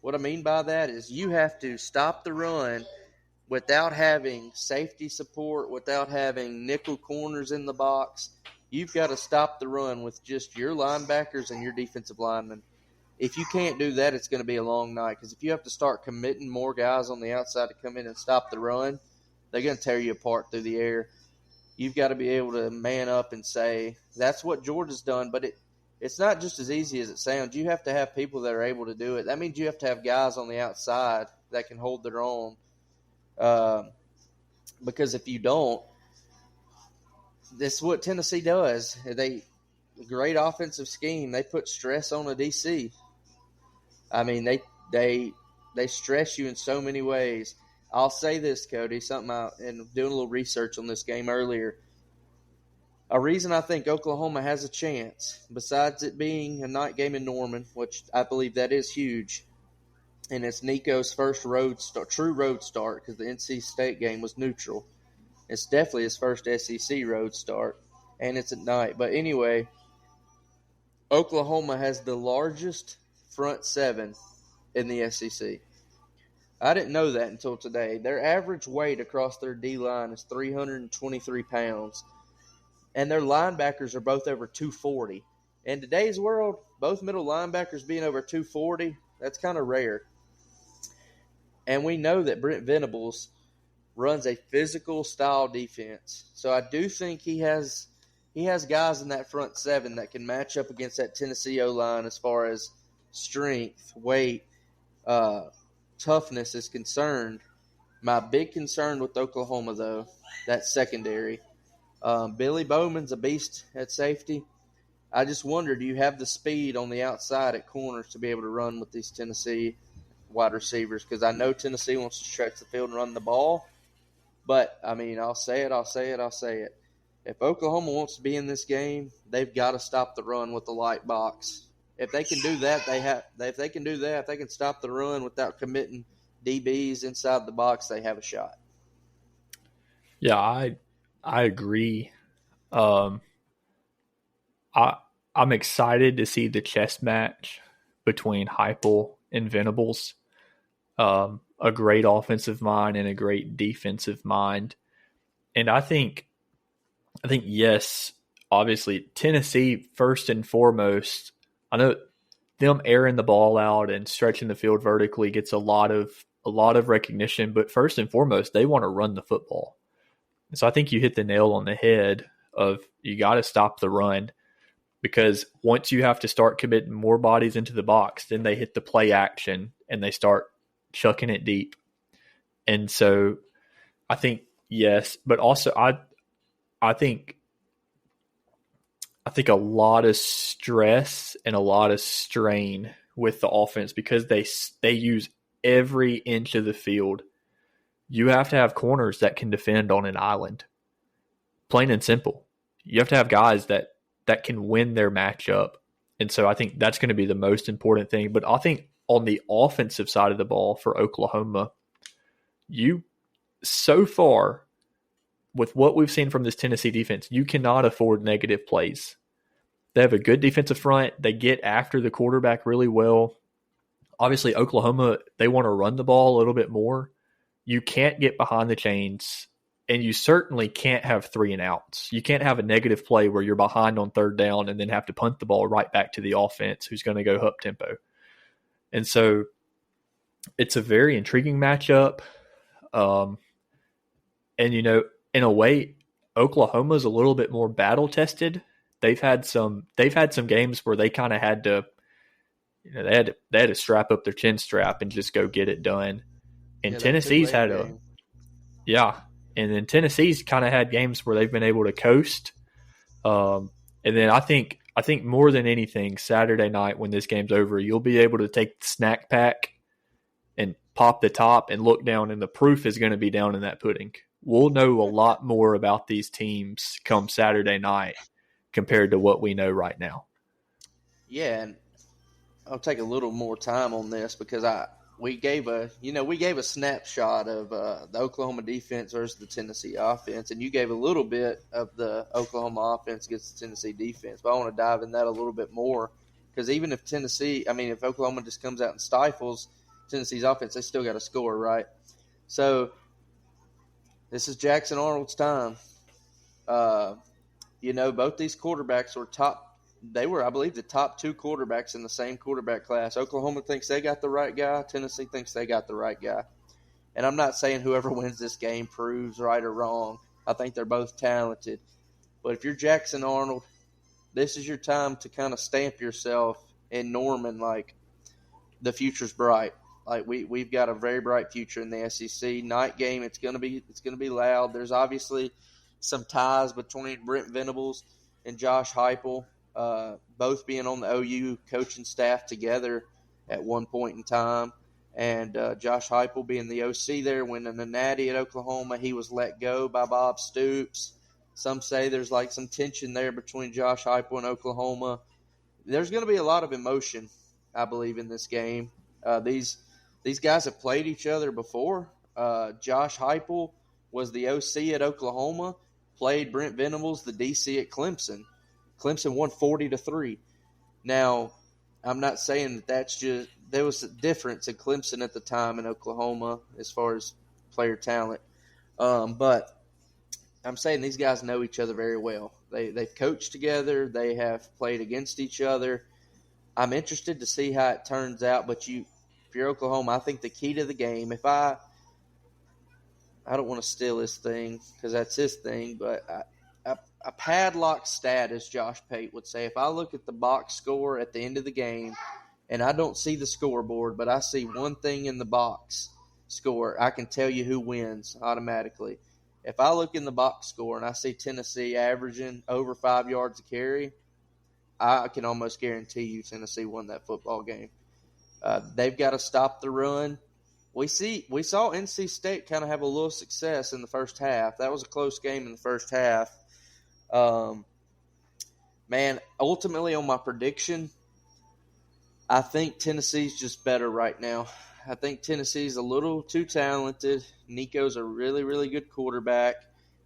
What I mean by that is you have to stop the run without having safety support, without having nickel corners in the box. You've got to stop the run with just your linebackers and your defensive linemen. If you can't do that, it's going to be a long night, because if you have to start committing more guys on the outside to come in and stop the run, they're going to tear you apart through the air. You've got to be able to man up and say, that's what Georgia's done, but it's not just as easy as it sounds. You have to have people that are able to do it. That means you have to have guys on the outside that can hold their own. Because if you don't, this is what Tennessee does. Great offensive scheme. They put stress on a DC. I mean, they stress you in so many ways. I'll say this, Cody, and doing a little research on this game earlier. A reason I think Oklahoma has a chance, besides it being a night game in Norman, which I believe that is huge, and it's Nico's first true road start, because the NC State game was neutral. It's definitely his first SEC road start, and it's at night. But anyway, Oklahoma has the largest front seven in the SEC. I didn't know that until today. Their average weight across their D-line is 323 pounds, and their linebackers are both over 240. In today's world, both middle linebackers being over 240, that's kind of rare. And we know that Brent Venables runs a physical style defense. So I do think he has guys in that front seven that can match up against that Tennessee O-line as far as strength, weight, toughness is concerned. My big concern with Oklahoma, though, that secondary. Billy Bowman's a beast at safety. I just wonder, do you have the speed on the outside at corners to be able to run with these Tennessee wide receivers? Because I know Tennessee wants to stretch the field and run the ball. But, I mean, I'll say it. If Oklahoma wants to be in this game, they've got to stop the run with the light box. If they can do that, if they can stop the run without committing DBs inside the box, they have a shot. Yeah, I agree. I'm excited to see the chess match between Heupel and Venables. A great offensive mind and a great defensive mind. And I think yes, obviously Tennessee first and foremost, I know them airing the ball out and stretching the field vertically gets a lot of recognition, but first and foremost, they want to run the football. So I think you hit the nail on the head of you got to stop the run, because once you have to start committing more bodies into the box, then they hit the play action and they start chucking it deep. And so I think yes, but also I think a lot of stress and a lot of strain with the offense, because they use every inch of the field. You have to have corners that can defend on an island. Plain and simple. You have to have guys that can win their matchup. And so I think that's going to be the most important thing. But I think on the offensive side of the ball for Oklahoma, so far, with what we've seen from this Tennessee defense, you cannot afford negative plays. They have a good defensive front. They get after the quarterback really well. Obviously, Oklahoma, they want to run the ball a little bit more. You can't get behind the chains, and you certainly can't have 3 and outs. You can't have a negative play where you're behind on third down and then have to punt the ball right back to the offense who's going to go up tempo. And so it's a very intriguing matchup. And, in a way, Oklahoma's a little bit more battle tested. They've had some games where they kind of had to, they had to strap up their chin strap and just go get it done. And Tennessee's had and then Tennessee's kind of had games where they've been able to coast. And then I think more than anything, Saturday night when this game's over, you'll be able to take the snack pack and pop the top and look down, and the proof is going to be down in that pudding. We'll know a lot more about these teams come Saturday night compared to what we know right now. Yeah, and I'll take a little more time on this because we gave a snapshot of the Oklahoma defense versus the Tennessee offense, and you gave a little bit of the Oklahoma offense against the Tennessee defense. But I want to dive in that a little bit more because even if if Oklahoma just comes out and stifles Tennessee's offense, they still got to score, right? So this is Jackson Arnold's time. Both these quarterbacks were I believe, the top two quarterbacks in the same quarterback class. Oklahoma thinks they got the right guy. Tennessee thinks they got the right guy. And I'm not saying whoever wins this game proves right or wrong. I think they're both talented. But if you're Jackson Arnold, this is your time to kind of stamp yourself in Norman like the future's bright. Like we've got a very bright future in the SEC. Night game, it's gonna be loud. There's obviously some ties between Brent Venables and Josh Heupel, both being on the OU coaching staff together at one point in time. And Josh Heupel being the OC there, winning the Natty at Oklahoma. He was let go by Bob Stoops. Some say there's like some tension there between Josh Heupel and Oklahoma. There's going to be a lot of emotion, I believe, in this game. These guys have played each other before. Josh Heupel was the OC at Oklahoma, played Brent Venables, the DC at Clemson. Clemson won 40-3. Now, I'm not saying that's just – there was a difference in Clemson at the time in Oklahoma as far as player talent. But I'm saying these guys know each other very well. They've coached together. They have played against each other. I'm interested to see how it turns out. But if you're Oklahoma, I think the key to the game, I don't want to steal his thing because that's his thing, but a padlock stat, as Josh Pate would say, if I look at the box score at the end of the game and I don't see the scoreboard, but I see one thing in the box score, I can tell you who wins automatically. If I look in the box score and I see Tennessee averaging over 5 yards a carry, I can almost guarantee you Tennessee won that football game. They've got to stop the run. We saw NC State kind of have a little success in the first half. That was a close game in the first half. Ultimately on my prediction, I think Tennessee's just better right now. I think Tennessee's a little too talented. Nico's a really, really good quarterback.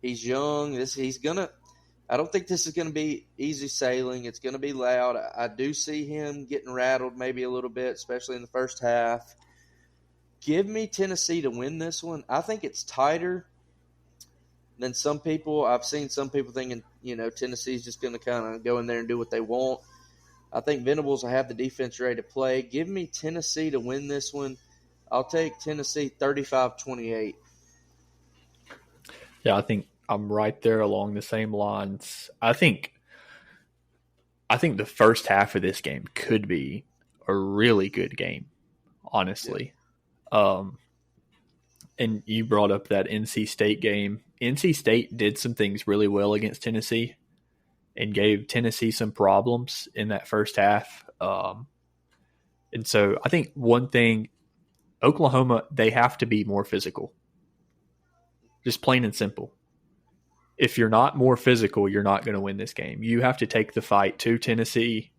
He's young. I don't think this is going to be easy sailing. It's going to be loud. I do see him getting rattled maybe a little bit, especially in the first half. Give me Tennessee to win this one. I think it's tighter than some people. I've seen some people thinking, Tennessee's just going to kind of go in there and do what they want. I think Venables will have the defense ready to play. Give me Tennessee to win this one. I'll take Tennessee 35-28. Yeah, I think I'm right there along the same lines. I think the first half of this game could be a really good game, honestly. Yeah. And you brought up that NC State game. NC State did some things really well against Tennessee and gave Tennessee some problems in that first half. And so I think one thing, Oklahoma, they have to be more physical. Just plain and simple. If you're not more physical, you're not going to win this game. You have to take the fight to Tennessee.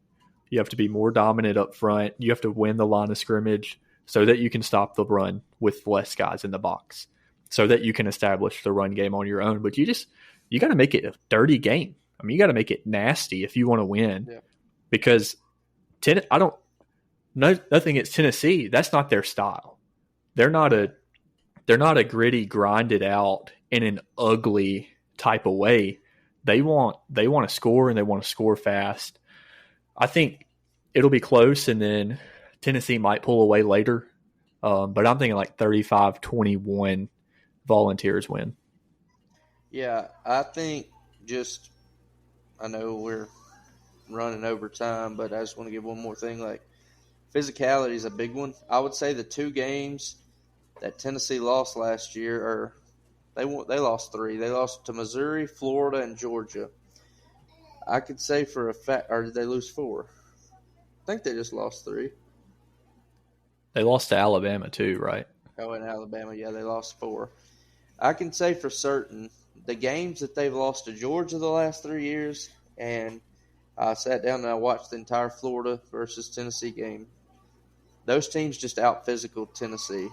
You have to be more dominant up front. You have to win the line of scrimmage so that you can stop the run with less guys in the box, so that you can establish the run game on your own. But you got to make it a dirty game. I mean, you got to make it nasty if you want to win. Yeah. Because nothing against Tennessee. That's not their style. They're not a gritty, grinded out in an ugly type of way. They want to score, and they want to score fast. I think it'll be close, and then Tennessee might pull away later. But I'm thinking like 35-21 Volunteers win. Yeah, I think I know we're running over time, but I just want to give one more thing. Like, physicality is a big one. I would say the two games that Tennessee lost last year they lost 3. They lost to Missouri, Florida, and Georgia. I could say for a fact, or did they lose 4? I think they just lost 3. They lost to Alabama too, right? Oh, in Alabama, yeah, they lost 4. I can say for certain the games that they've lost to Georgia the last 3 years, and I sat down and I watched the entire Florida versus Tennessee game. those teams just out physical Tennessee.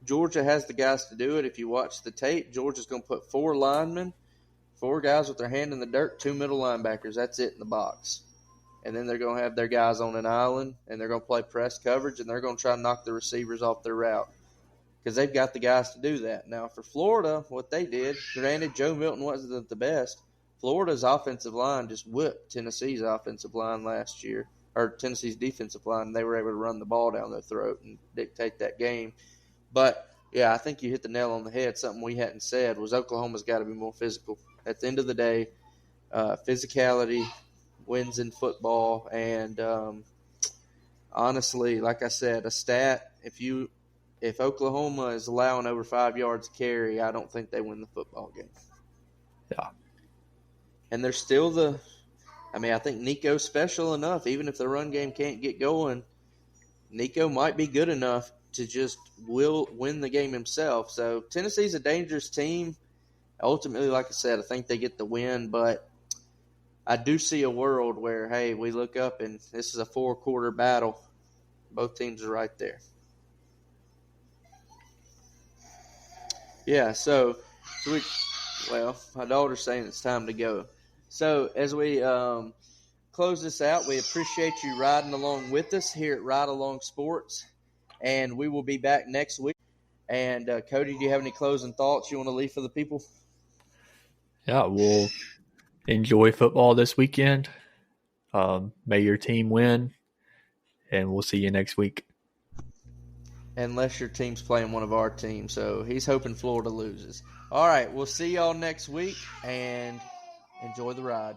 Georgia has the guys to do it. If you watch the tape, Georgia's going to put 4 linemen, 4 guys with their hand in the dirt, 2 middle linebackers. That's it in the box. And then they're going to have their guys on an island, and they're going to play press coverage, and they're going to try to knock the receivers off their route because they've got the guys to do that. Now, for Florida, what they did, granted, Joe Milton wasn't the best. Florida's offensive line just whipped Tennessee's offensive line last year, or Tennessee's defensive line. They were able to run the ball down their throat and dictate that game. But, yeah, I think you hit the nail on the head. Something we hadn't said was Oklahoma's got to be more physical. At the end of the day, physicality wins in football. And honestly, like I said, a stat, if Oklahoma is allowing over 5 yards carry, I don't think they win the football game. Yeah. And they're still I think Nico's special enough. Even if the run game can't get going, Nico might be good enough to just win the game himself. So Tennessee's a dangerous team. Ultimately, like I said, I think they get the win, but I do see a world where, hey, we look up and this is a 4-quarter battle. Both teams are right there. Yeah, my daughter's saying it's time to go. So as we close this out, we appreciate you riding along with us here at Ride Along Sports, and we will be back next week. And Cody, do you have any closing thoughts you want to leave for the people? Yeah, we'll enjoy football this weekend. May your team win, and we'll see you next week. Unless your team's playing one of our teams. So he's hoping Florida loses. All right, we'll see y'all next week, and enjoy the ride.